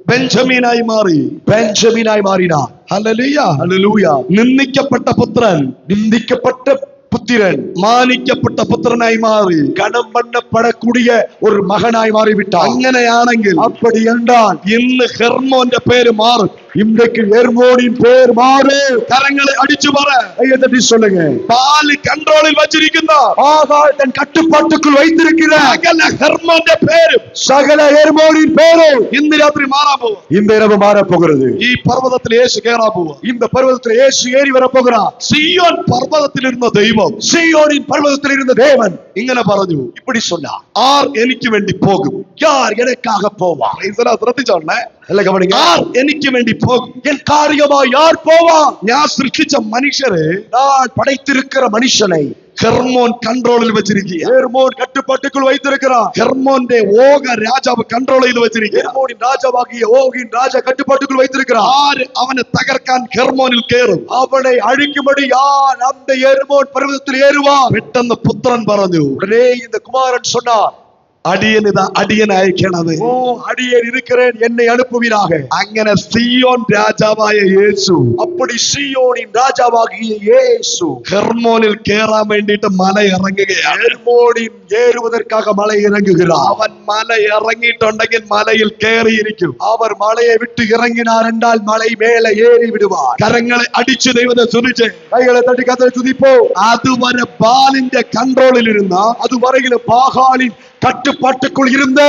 ബെഞ്ചമിനായി മാറി. பெஞ்சமினாய் மாறினார். ഹല്ലേലൂയ. ஹalleluya. നിന്ദിക്കപ്പെട്ട പുത്രൻ நிந்திக்கப்பட்ட புத்திரன் മാനിക്കപ്പെട്ട പുത്രനായി മാറി. கனம் பண்ணப்படக்கூடிய ஒரு மகனாய் மாறிவிட்டார். അങ്ങനെയാണെങ്കിൽ அப்படி என்றால் ഇന്ന് ഹെർമോന്റെ പേര് മാറും. இன்றைக்கு எர்மோனின் பேர் மாறு. കരങ്ങളെ അടിച്ചു പറ. கையை தட்டி சொல்லுங்க. പാല് കൺട്രോളിൽ വച്ചിരിക്കുന്ന ஆகால் தன் கட்டுப்பாட்டுக்குள் வைத்திருக்கிற സകല ഹെർമോന്റെ പേരും சகல எர்மோனின் பேரும் ഇന്ന് രാത്രി മാറാൻ പോവാ. இந்த இரவு மாறப் போகிறது. ഈ പർവ്വതത്തിൽ യേശു കയറാൻ പോവാ. இந்த பர்வதத்தில் இயேசு ஏறி வரப் போகிறார். സിയോൻ പർവ്വതത്തിലിരുന്ന ദൈവം சீயோனின் பர்வதத்தில் இருந்த தேவன் ഇങ്ങനെ പറഞ്ഞു, இப்படி சொன்னார், ആർ എനിക്ക് വേണ്ടി പോകും? யார் எனக்காக போவார்? ശ്രദ്ധിച്ചോണ്ടേ. நல்ல கவனிங்க. ആർ എനിക്ക് വേണ്ടി പോകും? என் காரியமா யார் போவார்? ഞാൻ സൃഷ്ടിച്ച മനുഷ്യരെ நான் படைத்திருக்கிற மனுஷனை ഹെർമോൻ കൺട്രോളിൽ വെച്ചിരിക്കുക. எர்மோன் கட்டுப்பாட்டுக்குள் வைத்திருக்கிறார். ഹെർമോന്റെ ഓഗ രാജാവ് കൺട്രോൾ ചെയ്ത് വെച്ചിരിക്കുക. எர்மோனின் ராஜாவாகிய ஓகின் ராஜா கட்டுப்பாட்டுக்குள் வைத்திருக்கிறார். ആര് അവനെ തകർക്കാൻ ഹെർമോനിൽ കയറും? அவனை அழிக்கும்படி யார் அந்த எர்மோன் பர்வதத்தில் ஏறுவார்? പെട്ടെന്ന് പുത്രൻ പറഞ്ഞു, உடனே இந்த குமாரன் சொன்னார், അടിയനിതാ അടിയനെ അയക്കണത്. ஓ அடியேன் இருக்கிறேன், என்னை அனுப்புவீராக. അങ്ങനെ സിയോൻ രാജാവായ യേശു அப்படி சீயோனின் ராஜாவாகிய இயேசு ഹെർമോനിൽ കയറാൻ വേണ്ടിയിട്ട് മല ഇറങ്ങുകയാണ്. எர்மோனின் ஏறுவதற்காக மலை இறங்குகிறார். അവൻ മല ഇറങ്ങിയിട്ടുണ്ടെങ്കിൽ മലയിൽ കയറിയിരിക്കും. அவர் மலையை விட்டு இறங்கினார் என்றால் மலை மேலே ஏறி விடுவார். കരങ്ങളെ അടിച്ചു ദൈവത്തെ സ്തുതിച്ച് கைகளை தட்டி கர்த்தரை துதிப்போம். അതുവരെ ബാലിന്റെ കൺട്രോളിലിരുന്ന, அதுவரையில் பாகாலின் கட்டுப்பாட்டுக்குள் இருந்த,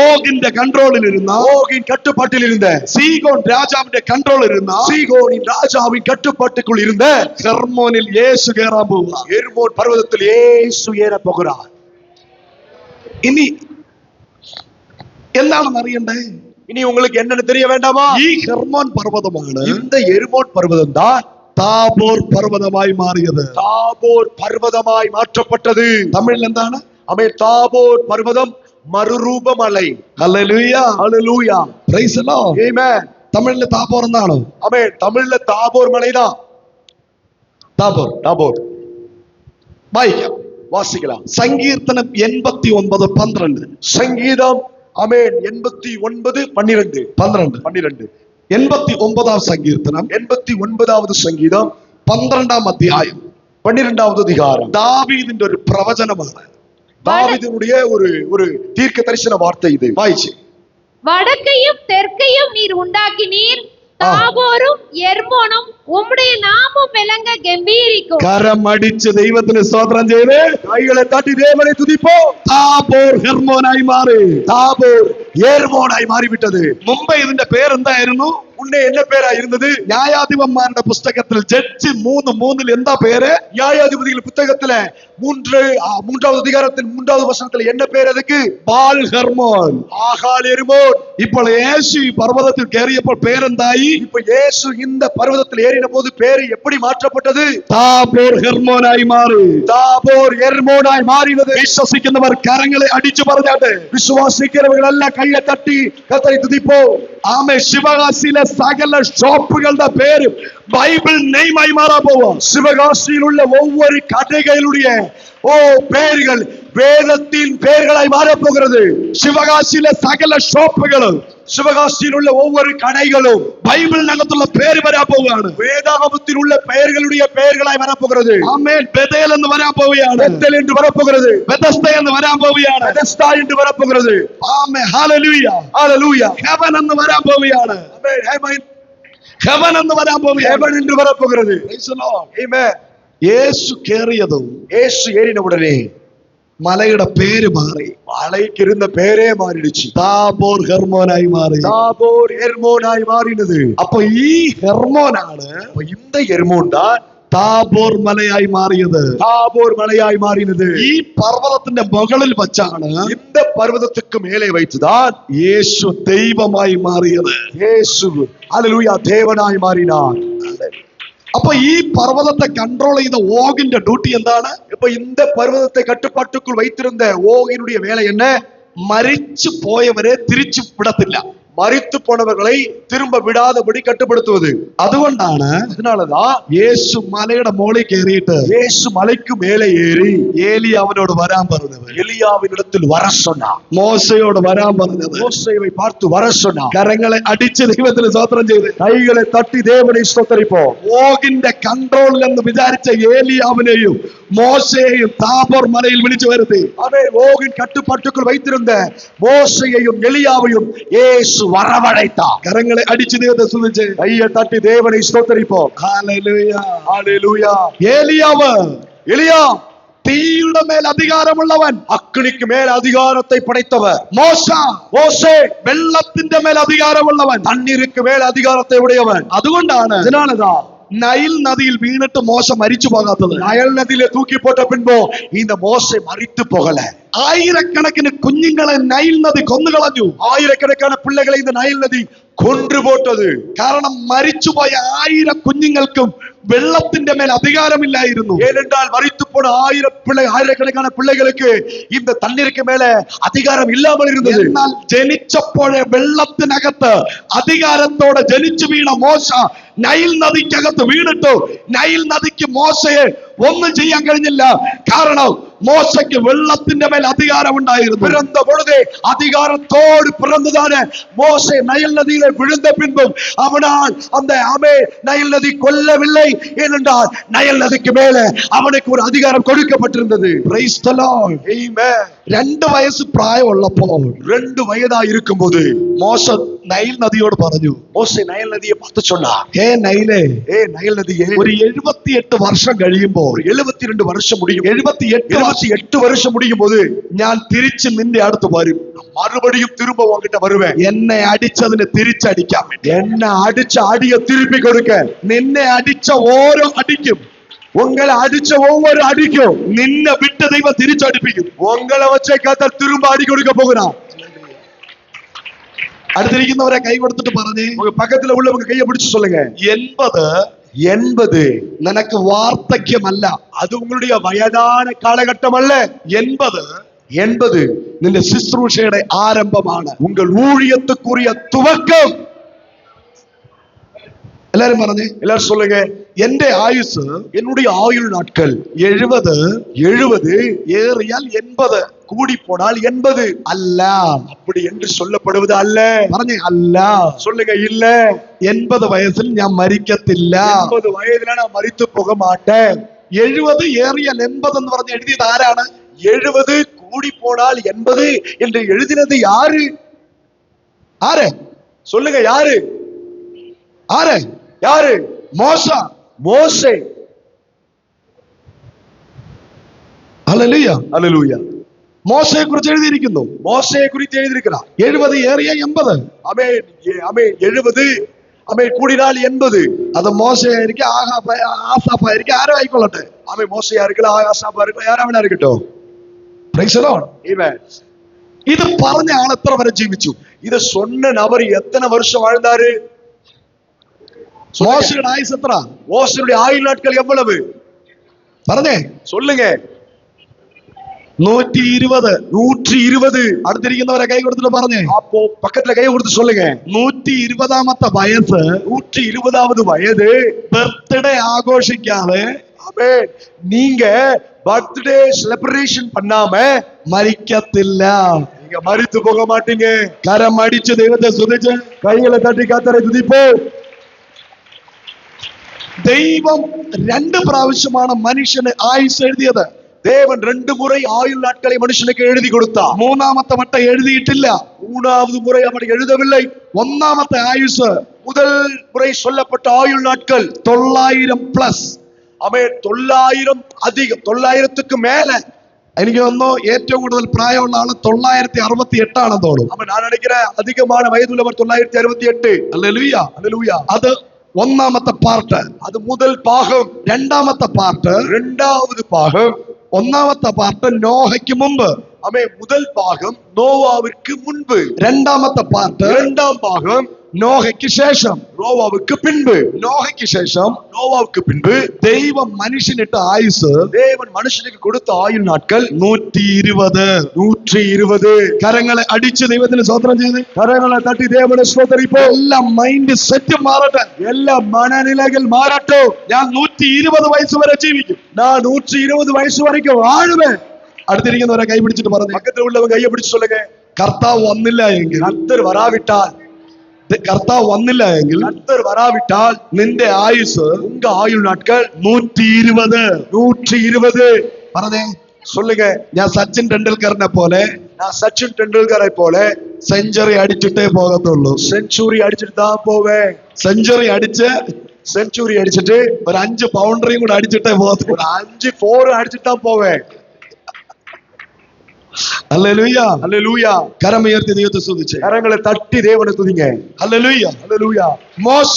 ഓഗിന്റെ കൺട്രോളിലിരുന്ന, ஓகின் கட்டுப்பாட்டில் இருந்த, സീഗോൻ രാജാവിന്റെ കൺട്രോളിലിരുന്ന சீகோனின் ராஜாவின் கட்டுப்பாட்டுக்குள் இருந்த ഹെർമോനിൽ യേശു കയറാൻ പോവുക. எர்மோன் பர்வதத்தில் இயேசு ஏற போகிறார். ഇനി എന്താണെന്ന് അറിയണ്ടേ? இனி உங்களுக்கு என்னன்னு தெரிய வேண்டாமா? ഈ ഹെർമോൻ പർവ്വതമാണ് இந்த எர்மோன் பர்வதம் தான் താബോർ പർവ്വതമായി മാറിയത്. தாபோர் பர்வதமாய் மாற்றப்பட்டது. തമിഴിൽ എന്താണ്? அவை தாபோர் பர்வதம் மறுரூபமலை. ഹല്ലേലൂയ, ஹalleluya, പ്രൈസ് ദി ലോർഡ്. ஆமென். തമിഴിലെ താബോർ എന്നാണ്? ஆமென். தமிழ்ல தாபோர் மலைதான். താബോർ. தாபோர் വായിക്കാം, வாசிக்கலாம். സങ്കീർത്തനം 89:12. சங்கீதம் ஆமென் 89:12 12 89-ാം സങ്കീർത്തനം 89வது சங்கீதம் 12-ാം അധ്യായം 12வது அதிகாரம். ദാവീദിന്റെ ഒരു പ്രവചനമാണ്. தாவீதினுடைய ஒரு தீர்க்க தரிசன வார்த்தை இது. வாய்ச்சு. வடக்கையும் தெற்கையும் நீர் உண்டாக்கினீர், தாபோரும் எர்மோனும் உம்முடைய நாமம் விளங்க கம்பீரிக்கும். കരമടിച്ച് ദൈവത്തിന് സ്തോത്രം ചെയ്ത് கைகளை தட்டி தேவனை துதிப்போம். താബോർ ഹെർമോനായി മാറി. தாபோர் ஏர்மோனாய் மாறிவிட்டது. മുമ്പ് ഇതിന്റെ പേരെന്തായിരുന്നു? முன்னே என்ன பேரா இருந்தது? ന്യായാധിപന്മാരുടെ പുസ്തകത്തിൽ ജഡ്ജ് 3:3 എന്താ പേര്? நியாயாதிபதிகள் புத்தகத்துல 3வது அதிகாரத்தில் 3வது வசனத்துல என்ன பேர் அதுக்கு? ബാൽ ഹെർമോൻ. ஆகால் எர்மோன். ഇപ്പോൾ യേശു ഈ പർവ്വതത്തിൽ കയറിയപ്പോൾ പേരെന്തായി? இப்ப இயேசு இந்த பர்வதத்தில் ஏறின போது பேரு எப்படி மாற்றப்பட்டது? താബോർ ഹെർമോനായി മാറി. தாபோர் எர்மோனாய் மாறினது. വിശ്വസിക്കുന്നവർ കരങ്ങളെ അടിച്ചു പറഞ്ഞാട്ടെ. விசுவாசிக்கிறவர்கள் எல்லாம் கையை தட்டி கர்த்தரை துதிப்போம். ആമേ. ശിവകാശിയിലെ സകല ഷോപ്പുകളുടെ പേര് ബൈബിൾ നെയിമായി മാറാൻ പോവാ. சிவகாசியில் உள்ள ஒவ்வொரு கடைகளுடைய பெயர்கள் வேதத்தின் பெயர்களாய் மாறப் போகிறது. ശിവകാശിയിലെ സകല ഷോപ്പുകളും, சிவகாசியில் உள்ள ஒவ்வொரு கடைகளும் ബൈബിളിനകത്തുള്ള പേര് വരാൻ പോവുകയാണ്. வேதாகமத்தில் உள்ள பெயர்களுடைய பெயர்களாய் வரப்போகிறது. ആമേൻ. ബെഥേൽ എന്ന് വരാൻ പോവുകയാണ്. பெத்தேல் என்று வரப்போகிறது. ബെഥസ്ദ എന്ന് വരാൻ പോവുകയാണ്. பெதஸ்தா என்று வரப்போகிறது. ആമേൻ. ഹല്ലേലൂയ. ஹalleluya. ഹെവൻ എന്ന് വരാൻ പോവുകയാണ്. ஆமென். ஆமென். ഹെവൻ എന്ന് വരാൻ പോവുകയാണ്. ஹெவன் என்று வரப்போகிறது. Praise the Lord. ஆமென். യേശു കേറിയതും இயேசு ஏறின உடனே മലയുടെ പേര് മാറി. மலைக்கு இருந்த பேரே மாறிடுச்சு. താബോർ ഹെർമോനായി മാറി. தாபோர் எர்மோனாய் மாறினது. അപ്പൊ ഈ ഹെർമോനാണ് அப்ப இந்த எர்மோன் தான் താബോർ മലയായി മാറിയത്. தாபோர் மலையாய் மாறினது. ഈ പർവ്വതത്തിന്റെ മുകളിൽ വച്ചാണ് இந்த பர்வதத்துக்கு மேலே வைத்துதான் യേശു ദൈവമായി മാറിയത്. இயேசு ஹalleluya தேவனாய் மாறினார். അപ്പൊ ഈ പർവ്വതത്തെ കൺട്രോൾ ചെയ്ത ഓഗിന്റെ ഡ്യൂട്ടി എന്താണ്? இப்ப இந்த பர்வதத்தை கட்டுப்பாட்டுக்குள் வைத்திருந்த ஓகினுடைய வேலை என்ன? മരിച്ചു പോയവരെ തിരിച്ചു വിടത്തില്ല. மரித்து போனவர்களை திரும்ப விடாதபடி கட்டுப்படுத்துவது. അതുകൊണ്ടാണ് அதனாலதான் യേശു മലയുടെ മുകളിൽ കയറിയിട്ട് இயேசு மலைக்கு மேலே ஏறி ഏലിയാവിനോട് വരാൻ പറഞ്ഞത്, எலியாவினிடத்தில் வர சொன்னார். മോശയോട് വരാൻ പറഞ്ഞത്, மோசேயை பார்த்து வர சொன்னார். കരങ്ങളെ അടിച്ച് ദൈവത്തിന് സ്തോത്രം ചെയ്ത് கைகளை தட்டி தேவனை ஸ்தோத்தரிப்போம். ഓഗിന്റെ കൺട്രോളിൽ എന്ന് വിചാരിച്ച ഏലിയാവിനെയും മോശയെയും താബോർ മലയിൽ വിളിച്ചു വരുത്തി. அவன் ஓகின் கட்டுப்பாட்டுக்குள் வைத்திருந்த மோசேயையும் எலியாவையும் இயேசு வரவழைத்தார். കരങ്ങളെ അടിച്ച് ദൈവത്തെ സ്തുതിച്ച് கையை தட்டி தேவனை ஸ்தோத்தரிப்போம். ഹല്ലേലൂയ. ஹல்லேலூயா. ഏലിയാവ് எலியா തീയുടെ മേൽ അധികാരമുള്ളവൻ, அக்கினிக்கு மேல் அதிகாரத்தை படைத்தவர். മോശേ വെള്ളത്തിന്റെ മേൽ അധികാരമുള്ളവൻ, தண்ணீருக்கு மேல் அதிகாரத்தை உடையவன். അതുകൊണ്ടാണ് அதனாலதான் നൈൽ നദിയിൽ വീണിട്ട് മോശ മരിച്ചു പോകാത്തത്. நயல் நதியில தூக்கி போட்ட பின்போ இந்த மோசே மரித்து போகல. ആയിരക്കണക്കിന് കുഞ്ഞുങ്ങളെ നൈൽ നദി കൊന്നുകളഞ്ഞു. ஆயிரக்கணக்கான பிள்ளைகளை இந்த நயல் நதி கொன்று போட்டது. കാരണം മരിച്ചുപോയ 1000 കുഞ്ഞുങ്ങൾക്കും വെള്ളത്തിന്റെ മേൽ അധികാരമില്ലായിരുന്നു. ஏனென்றால் மரித்து போன ஆயிரக்கணக்கான பிள்ளைகளுக்கு இந்த தண்ணீருக்கு மேல அதிகாரம் இல்லாமல் இருந்தது. എന്നാൽ ജനിച്ചപ്പോഴേ വെള്ളത്തിനകത്ത് അധികാരത്തോടെ ജനിച്ചു വീണ മോശ നൈൽ നദിക്കകത്ത് വീണിട്ടു. നൈൽ നദിക്ക് മോശയെ ഒന്നും ചെയ്യാൻ കഴിഞ്ഞില്ല. കാരണം മോശയ്ക്ക് വെള്ളത്തിന്റെ മേൽ അധികാരം ഉണ്ടായിരുന്നു. பிறந்த பொழுதே அதிகாரத்தோடு பிறந்ததான மோசே நயல் நதியில விழுந்த பின்பும் அவனால் அந்த நயல் நதி கொல்லவில்லை. ஏனென்றால் நயல் நதிக்கு மேல அவனுக்கு ஒரு அதிகாரம் கொடுக்கப்பட்டிருந்தது. Praise the Lord. Amen. 2 വയസ്സ് പ്രായമുള്ളപ്പോൾ 2 வயதா இருக்கும்போது മോശ നൈൽ നദിയോട് പറഞ്ഞു, மோசே நயல் நதியை பார்த்து சொன்னார், ഹേ നൈലേ, நயல் நதியே, ഒരു 78 വർഷം കഴിയുമ്പോൾ, ஒரு 72 வருஷம் முடியும், 78 வருஷம் முடியும் போது ഞാൻ തിരിച്ച് നിന്റെ അടുത്ത് വരും. மறுபடியும் திரும்ப உன்கிட்ட வருவேன். എന്നെ അടിച്ചതിന് തിരിച്ചടിക്കാൻ വേണ്ടി. என்ன அடிச்ச அடிய திருப்பி கொடுக்க. നിന്നെ അടിച്ച ഓരോ അടിക്കും, உங்களை அடிச்ச ஒவ்வொரு அடிக்கும் നിന്നെ വിട്ട് ദൈവം തിരിച്ചടിപ്പിക്കും. உங்களை வச்ச கர்த்தர் திரும்ப அடி கொடுக்க போகிறார். അടുത്തിരിക്കുന്നവരെ കൈ കൊടുത്തിട്ട് പറഞ്ഞേ, உங்க பக்கத்துல உள்ளவங்க கையை பிடிச்சு சொல்லுங்க, 80 നിനക്ക് വാർദ്ധക്യമല്ല, அது உங்களுடைய வயதான காலகட்டம் அல்ல. 80 നിന്റെ ശുശ്രൂഷയുടെ ആരംഭമാണ്, உங்கள் ஊழியத்துக்குரிய துவக்கம். എല്ലാരും പറഞ്ഞേ, எல்லாரும் சொல்லுங்க, എന്റെ ആയുസ്, என்னுடைய ஆயுள் நாட்கள் 70 ഏറിയാൽ 80, கூடி போனால் 80 അല്ല. அப்படி என்று சொல்லப்படுவது அல்ல. പറഞ്ഞേ അല്ല. சொல்லுங்க, இல்ல. 80 വയസ്സിൽ ഞാൻ മരിക്കത്തില്ല. 80 வயதுல நான் மரித்து போக மாட்டேன். 70 ഏറിയാൽ 80 എന്ന് പറഞ്ഞ് എഴുതിയത് ആരാണ്? 70 கூடி போனால் 80 என்று எழுதினது யாரு? ആര്? சொல்லுங்க, யாரு? ആര്? யாரு? മോശ. மோசே. ഹല്ലേലൂയ. அல்லேலூயா. മോശയെ കുറിച്ച് എഴുതിയിരിക്കുന്നു. மோசேயை குறித்து எழுதியிருக்கிறார். 70 ഏറിയ 80. ஆமென். ஆமென். 70 ஆமென் கூடினால் 80. അത് മോശയായിരിക്കും, ആസാഫായിരിക്കും, ആരോ ആയിക്കൊള്ളട്ടെ. ஆமென். மோசேயா இருக்கலாம், ஆசாப்பா இருக்கலாம், யாரா வேணா இருக்கட்டும். Praise the Lord. Amen. ഇത് പറഞ്ഞ ആൾ എത്ര വരെ ജീവിച്ചു? இத சொன்ன நபர் எத்தனை வருஷம் வாழ்ந்தாரு? മോശയുടെ ആയുസ് എത്ര? மோசேயுடைய ஆயுள் நாட்கள் எவ்வளவு? പറഞ്ഞേ, சொல்லுங்க. 120. 120. അടുത്തിരിക്കുന്നവരെ കൈ കൊടുത്തിട്ട് പറഞ്ഞേ, அப்போ பக்கத்துல கையை கொடுத்து சொல்லுங்க. 120ാമത്തെ വയസ്സ് 120வது வயது ബർത്ത്ഡേ ആഘോഷിക്കാതെ, ஆமென், நீங்க பர்த்டே செலிப்ரேஷன் பண்ணாம മരിക്കത്തില്ല. நீங்க மரித்து போக மாட்டீங்க. കരം അടിച്ച് ദൈവത്തെ സ്തുതിച്ച് கைகளை தட்டி கர்த்தரை துதிப்போம். ദൈവം 2 പ്രാവശ്യമാണ് മനുഷ്യന് ആയുസ് എഴുതിയത്. தேவன் 2 முறை ஆயுள் நாட்களை மனுஷனுக்கு எழுதி கொடுத்தார். 3ാമത്തെ വട്ടം എഴുതിയിട്ടില്ല. 3வது முறை அவன் எழுதவில்லை. 1ാമത്തെ ആയുസ്, முதல் முறை சொல்லப்பட்ட ஆயுள் நாட்கள் 900+. ஆமென். 900 அதிகம், 900க்கு மேல. എനിക്ക് തോന്നുന്നു ഏറ്റവും കൂടുതൽ പ്രായമുള്ള ആള് 968 ആണെന്ന് തോന്നുന്നു. ஆமென். நான் நினைக்கிறேன் அதிகமான வயதுள்ளவர் 968. ഹല്ലേലൂയ. அல்லேலூயா. അത് 1ാമത്തെ പാർട്ട്. அது முதல் பாகம். 2ാമത്തെ പാർട്ട്, 2வது பாகம். 1ാമത്തെ പാർട്ട് നോഹയ്ക്ക് മുമ്പ്. ஆமென். முதல் பாகம் நோவாவிற்கு முன்பு. 2ാമത്തെ പാർട്ട് 2ஆம் பாகம் നോഹയ്ക്ക് ശേഷം நோவாவுக்கு பின்பு നോഹയ്ക്ക് ശേഷം நோவாவுக்கு பின்பு ദൈവം മനുഷ്യനിട്ട ആയുസ് தேவன் மனுஷனுக்கு கொடுத்த ஆயுள் நாட்கள் 120. 120. കരങ്ങളെ അടിച്ച് ദൈവത്തിന് സ്തോത്രം ചെയ്ത് கரங்களை தட்டி தேவனை ஸ்தோத்தரிப்போம். എല്ലാം മൈൻഡ് സെറ്റ് മാറട്ടെ. எல்லா மனநிலைகள் மாறட்டும். ഞാൻ 120 വയസ്സ് വരെ ജീവിക്കും. நான் 120 வயசு வரைக்கும் வாழுவேன். അടുത്തിരിക്കുന്നവരെ കൈ പിടിച്ചിട്ട് പറഞ്ഞു, பக்கத்துல உள்ளவங்க கையை பிடிச்சு சொல்லுங்க, കർത്താവ് വന്നില്ല എങ്കിൽ, கர்த்தர் வராவிட்டால், കർത്താവ് വന്നില്ല എങ്കിൽ கர்த்தர் வராவிட்டால் നിന്റെ ആയുസ് உங்க ஆயுள் நாட்கள் 120. 120. പറഞ്ഞേ, சொல்லுங்க. ഞാൻ സച്ചിൻ ടെണ്ടുൽക്കറിനെ പോലെ நான் சச்சின் டெண்டுல்கரை போல സെഞ്ചുറി അടിച്ചിട്ടേ പോകത്തുള്ളൂ. செஞ்சுரி அடிச்சிட்டு தான் போவேன். സെഞ്ചുറി അടിച്ച് செஞ்சுரி அடிச்சிட்டு ഒരു 5 ബൗണ്ടറിയും കൂടെ അടിച്ചിട്ടേ പോകത്തുള്ളൂ. ஒரு 5 4 അടിച്ചിട്ട് தான் போவேன். ഹല്ലേലൂയ. ஹல்லேலூயா. കരമുയർത്തി ദൈവത്തെ സ്തുതിച്ചേ. கரங்களை தட்டி தேவனை துதிங்க. ഹല്ലേലൂയ. ஹல்லேலூயா. മോശ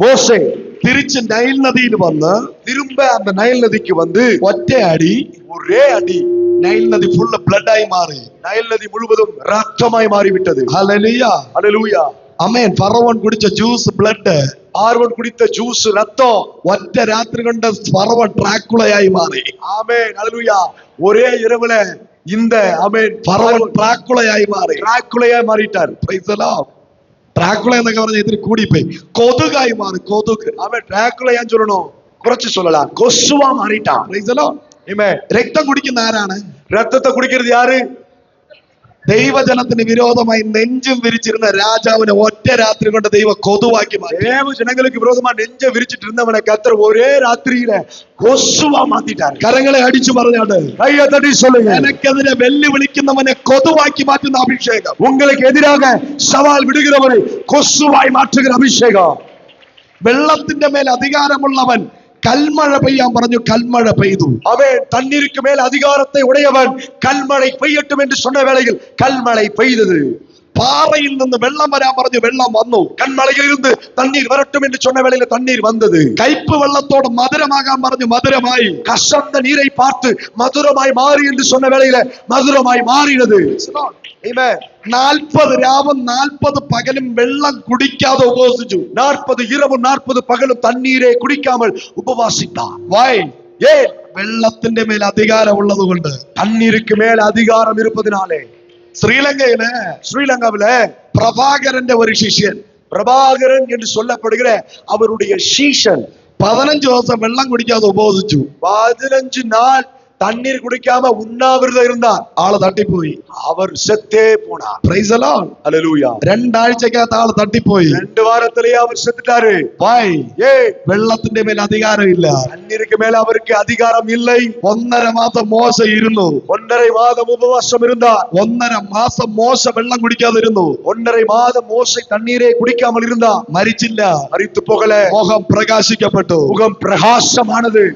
மோசே തിരിച്ച് നൈൽ നദിയിൽ വന്ന് திரும்ப அந்த நைல் நதிக்கு வந்து ഒറ്റ അടി, ஒரே அடி, നൈൽ നദി ഫുള്ള് ബ്ലഡ് ആയി മാറി. நைல் நதி முழுவதும் ரத்தமாய் மாறிவிட்டது. ഹല്ലേലൂയ. ஹல்லேலூயா. അമേൻ. ഫറവോൻ കുടിച്ച ജ്യൂസ് ബ്ലഡ്, பார்வன் குடித்த ஜூஸ் ரத்தம். ഒറ്റ രാത്രി കൊണ്ട് ഫറവോൻ ഡ്രാക്കുളയായി മാറി. ஆமென். ஹல்லேலூயா. ஒரே இரவுல இந்த ஆமென் ഫറവോൻ ഡ്രാക്കുളയായി മാറി. டிராக்குலையா மாறிட்டார். Praise the Lord. ഡ്രാക്കുള എന്നൊക്കെ പറഞ്ഞ ഇത്തിരി കൂടിപ്പോയി. കൊതുകായി മാറി. കൊതുക്. ஆமென். டிராக்குலையான்னு சொல்லணும், குறைச்சு சொல்லலாம். கொசுவா மாறிட்டான். Praise the Lord. ஆமென். രക്തം കുടിക്കുന്ന ആരാണ്? ரத்தத்தை குடிக்கிறது யாரு? ദൈവജനത്തിന് വിരോധമായി നെഞ്ചും വിരിച്ചിരുന്ന രാജാവിനെ ഒറ്റ രാത്രി കൊണ്ട് ദൈവം കൊതുവാക്കി മാറ്റി. தேவ ஜனங்களுக்கு விரோதமா நெஞ்ச விரிச்சிட்டு இருந்தவனை கர்த்தர் ஒரே ராத்திரியில கொசுவா மாத்திட்டாரு. കരങ്ങളെ അടിച്ചു പറഞ്ഞാണ്, கையை தட்டி சொல்லுங்க. എനക്കെതിരെ വെല്ലുവിളിക്കുന്നവനെ കൊതുവാക്കി മാറ്റുന്ന അഭിഷേകം. உங்களுக்கு எதிராக சவால் விடுகிறவனை கொசுவாய் மாற்றுகிற அபிஷேகம். വെള്ളത്തിന്റെ മേൽ അധികാരമുള്ളവൻ കൽമഴ പെയ്യാൻ പറഞ്ഞു. കൽമഴ പെയ്തു. அவன் தண்ணீருக்கு மேல் அதிகாரத்தை உடையவன் கல்மழை பெய்யட்டும் என்று சொன்ன வேளையில் கல்மழை பெய்தது. പാറയിൽ നിന്ന് വെള്ളം വരാൻ പറഞ്ഞു. വെള്ളം വന്നു. கண்மலையில் இருந்து தண்ணீர் வரட்டும் என்று சொன்ன வேளையில தண்ணீர் வந்தது. കയ്പ് വെള്ളത്തോട് മധുരമാകാൻ പറഞ്ഞു. മധുരമായി. கசந்த நீரை பார்த்து மதுரமாய் மாறி என்று சொன்ன வேளையில மதுரமாய் மாறினது. 40 രാവും 40 പകലും വെള്ളം കുടിക്കാതെ ഉപവസിച്ചു. 40 இரவும் 40 பகலும் தண்ணீரை குடிக்காமல் உபவாசித்தான். വൈ? ஏன்? വെള്ളത്തിന്റെ മേൽ അധികാരമുള്ളത് കൊണ്ട്. தண்ணீருக்கு மேல் அதிகாரம் இருப்பதினாலே. ശ്രീലങ്കയില് ஸ்ரீலங்காவில പ്രഭാകരന്റെ ഒരു ശിഷ്യൻ, பிரபாகரன் என்று சொல்லப்படுகிற அவருடைய சீஷன் 15 ദിവസം വെള്ളം കുടിക്കാതെ ഉപവസിച്ചു. 15 நாள் தண்ணீர் குடிக்காம உண்ணாவிரதம் இருந்தார். ആള് തട്ടിപ്പോയി. அவர் செத்தே போனார். Praise the Lord. ஹல்லேலூயா. 2 ആഴ്ചക്കകത്ത് ആള് തട്ടിപ്പോയി. 2 வாரத்திலேயே அவர் செத்துட்டாரு. വൈ? ஏன்? വെള്ളത്തിന്റെ മേൽ അധികാരമില്ല. தண்ணீருக்கு மேல அவருக்கு அதிகாரம் இல்லை. 1.5 മാസം മോശ ഇരുന്നു. 1.5 மாதம் உபவாசம் இருந்தார். 1.5 മാസം മോശ വെള്ളം കുടിക്കാതിരുന്നു. 1.5 மாதம் மோசே தண்ணீரை குடிக்காமல் இருந்தார். മരിച്ചില്ല. மரித்து போகல. മുഖം പ്രകാശിക്കപ്പെട്ടു. முகம் பிரகாசமானது.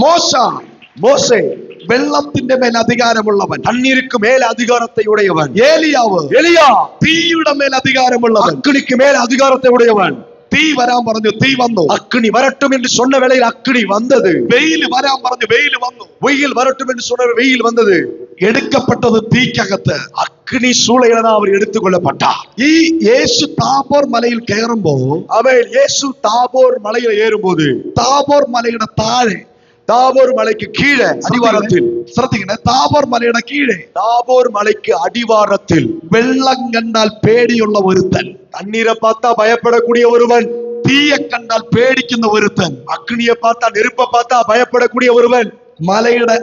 മോശ மோசே വെള്ളത്തിന്റെ മേൽ അധികാരമുള്ളവൻ. தண்ணீருக்கு மேல அதிகாரத்தை உடையவன். ഏലിയാവ് எலியா തീയുടെ മേൽ അധികാരമുള്ളവൻ. அக்கினிக்கு மேல அதிகாரத்தை உடையவன். തീ വരാൻ പറഞ്ഞു. തീ വന്നു. அக்கினி வரட்டும் என்று சொன்ன வேளையில் அக்கினி வந்தது. വെയിൽ വരാൻ പറഞ്ഞു. വെയിൽ വന്നു. வெயில் வரட்டும் என்று சொன்ன வெயில் வந்தது. എടുക്കപ്പെട്ടത് തീക്കകത്ത്. அக்கினி சூளையில தான் அவர் எடுத்துக் கொள்ளப்பட்டார். ഈ യേശു താബോർ മലയിൽ കയറുമ്പോ, அவன் இயேசு தாபோர் மலையில ஏறும்போது താബോർ മലയുടെ താഴെ, தாபோர் மலைக்கு கீழே அடிவாரத்தில், ശ്രദ്ധിക്കണേ, താബോർ മലയുടെ കീഴെ தாபோர் மலைக்கு அடிவாரத்தில் വെള്ളം കണ്ടാൽ പേടിയുള്ള ഒരുത്തൻ, தண்ணீரை பார்த்தா பயப்படக்கூடிய ஒருவன், തീയെ കണ്ടാൽ പേടിക്കുന്ന ഒരുത്തൻ, அக்னியை பார்த்தா நெருப்பை பார்த்தா பயப்படக்கூடிய ஒருவன் മലയുടെ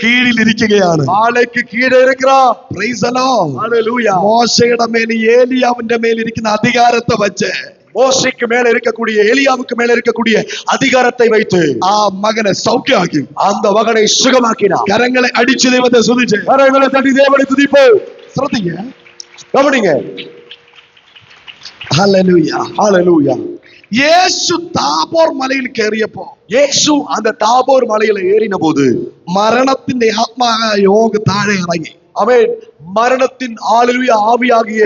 കീഴിലിരിക്കുകയാണ്. மலைக்கு கீழே இருக்கிறான். Praise the Lord. ஹல்லேலூயா. മോശയുടെ മേൽ ഏലിയാവിന്റെ മേൽ ഇരിക്കുന്ന അധികാരത്തെ വെച്ച്, மோசேக்கு மேல இருக்கக்கூடிய எலியாவுக்கு மேல இருக்கக்கூடிய அதிகாரத்தை வைத்து ആ മകനെ സൗഖ്യമാക്കി. அந்த மகனை சுகமாக்கினார். കരങ്ങളെ അടിച്ചു ദൈവത്തെ സ്തുതിച്ച് கரங்களை தட்டி தேவனை துதிப்போம். ശ്രദ്ധിക്കുക. கவனிங்க. ഹല്ലേലൂയ. ஹல்லேலூயா. യേശു താബോർ മലയിൽ കയറിയപ്പോ, இயேசு அந்த தாபோர் மலையில ஏறின போது മരണത്തിന്റെ ആത്മാവായ യോഗ് താഴെ ഇറങ്ങി. அவன் மரணத்தின் ஆளுடைய ஆவியாகிய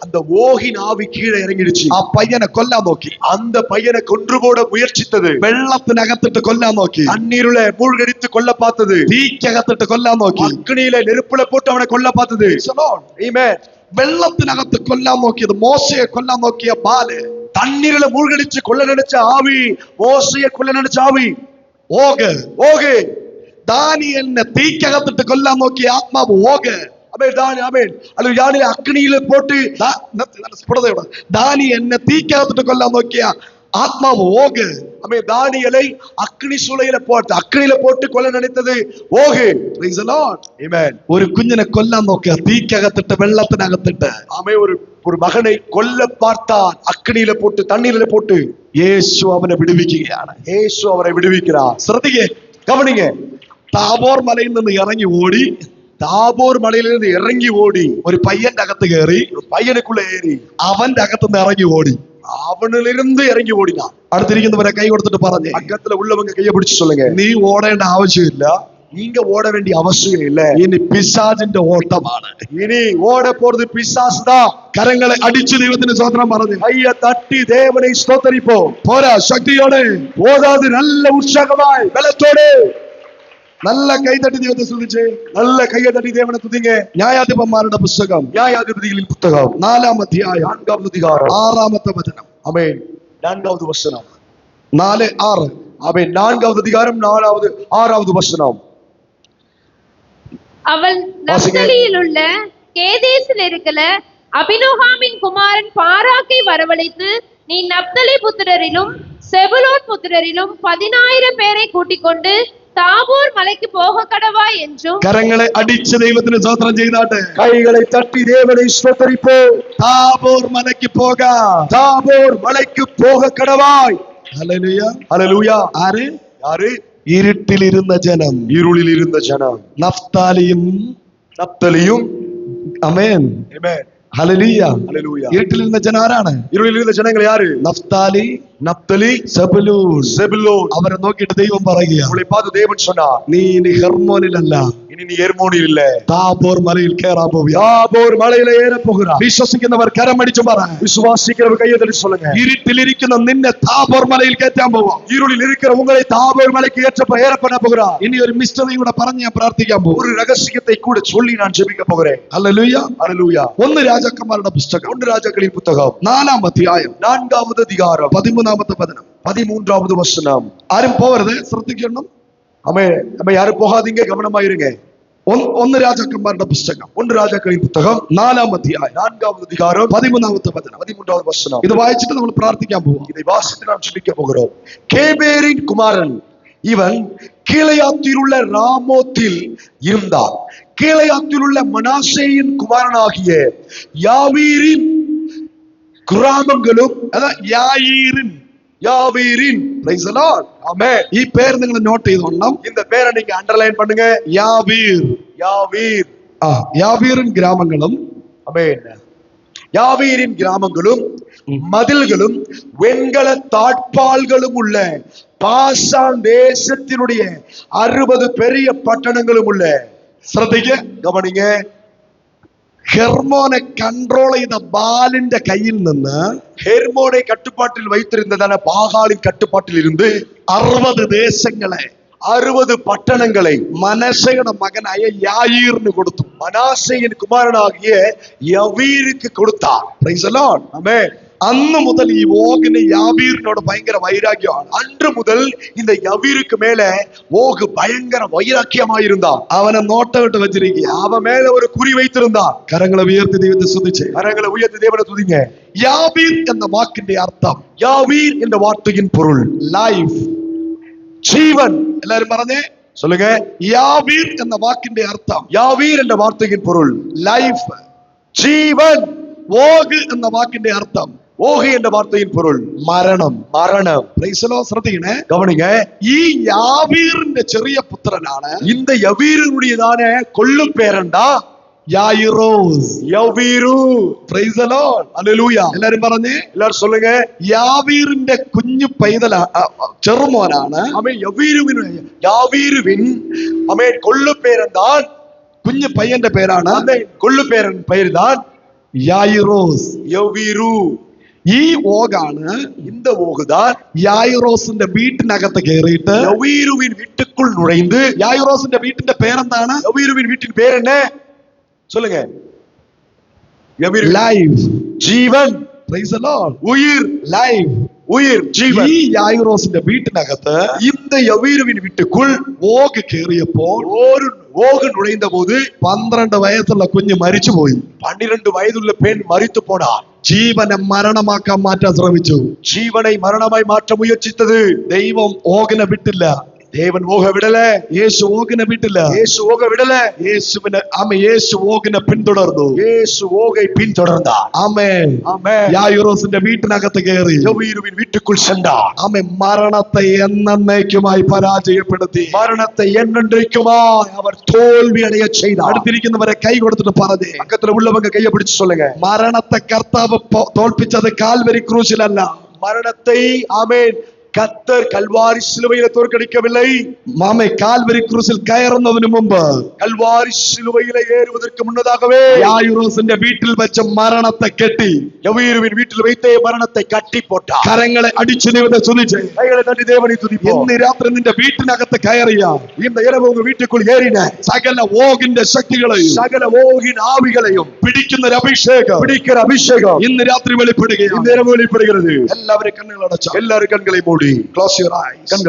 அந்த ஓகின் ஆவி கீழே இறங்கிடுச்சு. ആ പയ്യനെ കൊല്ലാൻ നോക്കി. அந்த பையனை கொன்று போட முயற்சித்தது. വെള്ളത്തിനകത്തിട്ട് കൊല്ലാൻ നോക്കി. தண்ணீருல மூழ்கடித்து கொல்ல பார்த்தது. തീക്കകത്തിട്ട് കൊല്ലാൻ നോക്കി. அக்னியில நெருப்புல போட்டு அவனை கொல்ல பார்த்தது. ஆமென். വെള്ളത്തിനകത്ത് കൊല്ലാൻ നോക്കിയത്, മോശയെ കൊല്ലാൻ നോക്കിയ ബാല്. தண்ணீரில மூழ்கடிச்சு கொல்ல நினைச்ச ஆவி, மோசையை கொல்ல நினைச்ச ஆவி ഓഗ്. ஓகே. ദാനിയേലിനെ തീക്കകത്തിട്ട് കൊല്ലാൻ നോക്കിയ ആത്മാവ് ഓഗ്. ആമേൻ. അല്ല ഞാന് അഗ്നിയില് പോട്ട് സ്ഫുടതയോടെ ദാനിയേലിനെ തീക്കകത്തിട്ട് കൊല്ലാൻ നോക്കിയ ആത്മാവ് ഓഗ്. ஆமென். தானியேலை அக்னி சூளையில போட்டு கொல்ல நினைத்தது ஓகே. Praise the Lord. ஆமென். ഒരു കുഞ്ഞിനെ കൊല്ലാൻ നോക്കുക തീക്കകത്തിട്ട്, വെള്ളത്തിനകത്തിട്ട്. ஆமென். ஒரு மகனை கொல்ல பார்த்தான், அக்னியில போட்டு தண்ணீரில போட்டு. യേശു അവനെ വിടുവിക്കുകയാണ്. യേശു അവരെ വിടുവിக்கிறார். ശ്രദ്ധിക്കേ, கவனிங்க. താബോർ മലയിൽ നിന്ന് ഇറങ്ങി ഓടി, தாபோர் மலையிலிருந்து இறங்கி ஓடி ഒരു പയ്യന്റെ അകത്ത് കയറി, പയ്യനുக்குள்ள ഏറി അവന്റെ അകത്തുനിന്ന് ഇറങ്ങി ഓടി. அவனிலிருந்து இறங்கി ஓடினான். അടുത്തിരിക്കുന്നവരെ കൈ കൊടുത്തിട്ട് പറഞ്ഞേ, பக்கத்துல உள்ளவங்க கையை பிடிச்சு சொல்லுங்க, നീ ഓടേണ്ട ആവശ്യമില്ല, நீங்க ஓட வேண்டிய அவசியம் இல்ல. ഇനി പിശാചിന്റെ ഓട്ടമാണ്. இனி ஓட போறது பிசாசு தான். കരങ്ങളെ അടിച്ചു ദൈവത്തിന് സ്തോത്രം പറഞ്ഞു. கைய தட்டி தேவனை ஸ்தோத்தரிப்போம். പോരാ, ശക്തിയോടെ, போதாது நல்ல உற்சாகமாய் பலத்தோடு നല്ല കൈതട്ടി ദൈവത്തെ സ്തുതിച്ച്, நல்ல கையை தட்டி தேவனை துதிங்க. ന്യായാധിപന്മാരുടെ പുസ്തകം நியாயாதிபதிகளின் புத்தகம் 4-ാം അധ്യായം 4வது அதிகாரம் 6-ാമത്തെ വചനം. ஆமென். 4வது வசனம். 4:6. ஆமென். 4வது அதிகாரம் 6வது வசனம். அவள் நப்தலியில் உள்ள கேதேசில் இருக்கிற அபினோகாமின் குமாரன் பாராக்கை வரவழைத்து, நீ நப்தலி புத்திரரிலும் செபுலோன் புத்திரரிலும் 10,000 பேரை கூட்டிக் கொண்டு தாபோர் மலைக்கு போக கடவாய் என்றும். കരങ്ങളെ അടിച്ച് ദൈവത്തിന് സ്തോത്രം ചെയ്താട്ടെ. கைகளை தட்டி தேவனை ஸ்தோத்தரிப்போம். താബോർ മലയ്ക്ക് പോകാം. தாபோர் மலைக்கு போக கடவாய். ഹല്ലേലൂയ. ஹல்லேலூயா. ആര്? யாரு? ഇരുട്ടിലിരുന്ന ജനം, இருளில் இருந்த ஜனம். നഫ്താലിയും, நப்தலியும். ആമേൻ, ஆமென். ഹല്ലേലൂയ. ஹல்லேலூயா. ഇരുട്ടിലിരുന്ന ജനം ആരാണ്? இருளில் இருந்த ஜனங்கள் யாரு? Naphtali, Naphtali, Zebulun. செபுலோன். അവരെ നോക്കിയിട്ട് ദൈവം പറയുക, உங்களை பார்த்து தேவன் சொன்னார், നീ ഇനി ഹെർമോനിലല്ല, இனி நீ எர்மோனில் இல்ல, താബോർ മലയിൽ കയറാൻ പോവുക. தாபோர் மலையில ஏற போகிறார். വിശ്വസിക്കുന്നവർ കരമടിച്ചു പറ, விசுவாசிக்கிறவங்க கையை தட்டி சொல்லுங்க, ഇരുട്ടിലിരിക്കുന്ന നിന്നെ താബോർ മലയിൽ കയറ്റാൻ പോവാം. இருளில் இருக்கிற உங்களை தாபோர் மலைக்கு ஏற பண்ண போகிறார். ഇനി ഒരു മിസ്റ്ററി കൂടെ പറഞ്ഞ് ഞാൻ പ്രാർത്ഥിക്കാൻ പോകും. ஒரு ரகசியத்தை கூட சொல்லி நான் ஜெபிக்க போகிறேன். ഹല്ലേലൂയ. ஹல்லேலூயா. 1 രാജാക്കന്മാരുടെ പുസ്തകം 1 ராஜாக்களின் புத்தகம் 4-ാം അധ്യായം 4வது அதிகாரம் 13-ാമത്തെ വചനം. 13வது வசனம். ആരും പോവരുത്, ശ്രദ്ധിക്കണം. நம்ம யாரும் போகாதீங்க, கவனமா இருங்க. 1 രാജാക്കന്മാരുടെ പുസ്തകം 1 ராஜாக்களின் புத்தகம் 4-ാം അധ്യായം 4வது அதிகாரம் 13-ാമത്തെ വചനം. 13வது வசனம். ഇത് വായിച്ചിട്ട് നമ്മൾ പ്രാർത്ഥിക്കാൻ പോവാം. இதை வாசித்து நாம் ஜெபிக்க போகிறோம். கேபேரின் குமாரன் இவன் கீலேயாத்தில் உள்ள ராமோத்தில் இருந்தான். கீலேயாத்தில் உள்ள மனாசேயின் குமாரனாகிய யாவீரின் கிராமங்களும், யாவீரின் Praise the Lord. ஆமென். ഈ പേര് നിങ്ങൾ നോട്ട് ചെയ്തോണം. இந்த பேரை நீங்க அண்டர்லைன் பண்ணுங்க. യാവീർ. யாவீர். യാവീറിൻ ഗ്രാമങ്ങളും, ஆமென், யாவீரின் கிராமங்களும் மதில்களும் வெண்கல தாட்பால்களும் உள்ள பாசான் தேசத்தினுடைய 60 பெரிய பட்டணங்களும் உள்ள. ശ്രദ്ധിക്ക, கவனிங்க. ഹെർമോനെ കൺട്രോൾ ചെയ്ത ബാലിന്റെ കയ്യിൽ നിന്ന് ஹெர்மோனை கட்டுப்பாட்டில் வைத்திருந்ததான பாகாலின் கட்டுப்பாட்டில் இருந்து 60 ദേശങ്ങളെ, 60 பட்டணங்களை മനശ്ശയുടെ മകനായ യായീറിന് കൊടുത്തു. மனாசேயின் குமாரனாகிய யவீருக்கு கொடுத்தார். Praise the Lord. ஆமென். അന്ന് മുതൽ ഈ ഓഗിന് യാവീറിനോട് ഭയങ്കര വൈരാഗ്യമാണ്. அன்று முதல் இந்த யவீருக்கு மேல ஓகு பயங்கர வைராக்கியமாயிருந்தான். അവനെ നോട്ടമിട്ട് വെച്ചിരിക്കുക. அவன் மேல ஒரு குறி வைத்திருந்தான். കരങ്ങളെ ഉയർത്തി ദൈവത്തെ സ്തുതിച്ച്. கரங்களை உயர்த்தி தேவனை துதிங்க. യാവീർ എന്ന വാക്കിന്റെ അർത്ഥം, யாவீர் என்ற வார்த்தையின் பொருள் ലൈഫ്, ஜீவன். എല്ലാരും പറഞ്ഞേ, சொல்லுங்க. യാവീർ എന്ന വാക്കിന്റെ അർത്ഥം, யாவீர் என்ற வார்த்தையின் பொருள் ലൈഫ്. ஜீவன். ഓഗ് എന്ന വാക്കിന്റെ അർത്ഥം, ஓகே என்ற வார்த்தையின் பொருள் മരണം. மரணம். Praise the Lord. ശ്രദ്ധിക്കണേ, கவனிங்க. ഈ യാവീറിന്റെ ചെറിയ പുത്രനാണ് இந்த யவீருடையதான கொள்ளு பேரன்டா യായിറോസ്. யவீரு. Praise the Lord. அல்லேலூயா. എല്ലാരും പറഞ്ഞേ, எல்லாரும் சொல்லுங்க. യാവീറിന്റെ കുഞ്ഞു പൈതല ചെറുമോനാണ്. அவன் யாவீருவின் அவன் கொள்ளு பேரன்தான். കുഞ്ഞു പയ്യന്റെ പേരാണ് அந்த கொள்ளு பேரன் பெயர் தான் യായിറോസ്. யவீரு. ഈ ഓഗാണ് இந்த ஓகுதான் യായിറോസിന്റെ വീട്ടിനകത്ത് കയറിയിട്ട്, யவீருவின் வீட்டுக்குள் நுழைந்து. യായിറോസിന്റെ വീട്ടിന്റെ പേരെന്താണ്? யவீருவின் வீட்டின் பேர் என்ன? சொல்லுங்க. யவீரு life. Jeevan, Praise the Lord. Uyir, Life. ഉയിർ, ജീവൻ. ഈ യായിറോസിന്റെ വീട്ടിനകത്ത് இந்த யவீருவின் வீட்டுக்குள் ഓഗ് കേറിയപ്പോൾ ஒரு ஓகு நுழைந்த போது 12 വയസ്സുള്ള കുഞ്ഞ് മരിച്ചുപോയി. 12 வயதுள்ள பெண் மரித்து போனார். ജീവനെ മരണമാക്കാൻ മാറ്റാൻ ശ്രമിച്ചു. ஜீவனை மரணமாய் மாற்ற முயற்சித்தது. ദൈവം ഓഗിനെ വിട്ടില്ല. தேவன் ஓக விடல. യേശു ഓഗിനെ വിട്ടില്ല. இயேசு ஓக விடல. യേശു ഓഗിനെ പിന്തുടർന്നു. இயேசு ஓகை பின்தொடர்ந்தார். ആമേൻ. ஆமென். യായിറോസിന്റെ വീട്ടിനകത്ത് കയറി. யவீருவின் வீட்டுக்குள் சென்றார். ആമേൻ. മരണത്തെ എന്നേക്കുമായി പരാജയപ്പെടുത്തി. மரணத்தை என்றென்றைக்குமாய் அவர் தோல்வி அடைய செய்தார். അടുത്തിരിക്കുന്നവരെ കൈ കൊടുത്തിട്ട് പറഞ്ഞേ, பக்கத்துல உள்ளவங்க கையை பிடிச்சு சொல்லுங்க, മരണത്തെ കർത്താവ് തോൽപ്പിച്ചത് കാൽവരി ക്രൂശിലല്ല. மரணத்தை ஆமென் கர்த்தர் கல்வாரி சிலுவையில தோற்கடிக்கவில்லை. മാമേ കാൽവരി ക്രൂശിൽ കയറുന്നതിന് മുമ്പ് கல்வாரி சிலுவையில ஏறுவதற்கு முன்னதாகவே യായിറോസിന്റെ വീട്ടിൽ വെച്ച് മരണത്തെ കെട്ടി. யவீருவின் வீட்டில் வைத்தே மரணத்தை கட்டி போட்டார். കരങ്ങളെ അടിച്ചു ദൈവത്തെ സ്തുതിച്ച്. கைகளை தட்டி தேவனை துதிப்போம். ഇന്ന് രാത്രി നിന്റെ വീട്ടിനകത്ത് കയറിയ இந்த இரவு உங்க வீட்டுக்குள் ஏறின സകല ഓഗിന്റെ ശക്തികളെയും சகல ஓகின் ஆவிகளையும் പിടിക്കുന്ന ഒരു അഭിഷേകം பிடிக்கிற அபிஷேகம் ഇന്ന് രാത്രി இந்த വെളിപ്പെടുകയാണ്. இரவு வெளிப்படுகிறது. എല്ലാവരും കണ്ണുകൾ അടച്ചു. எல்லாரும் கண்களை மூடி Close your eyes. கண்கள்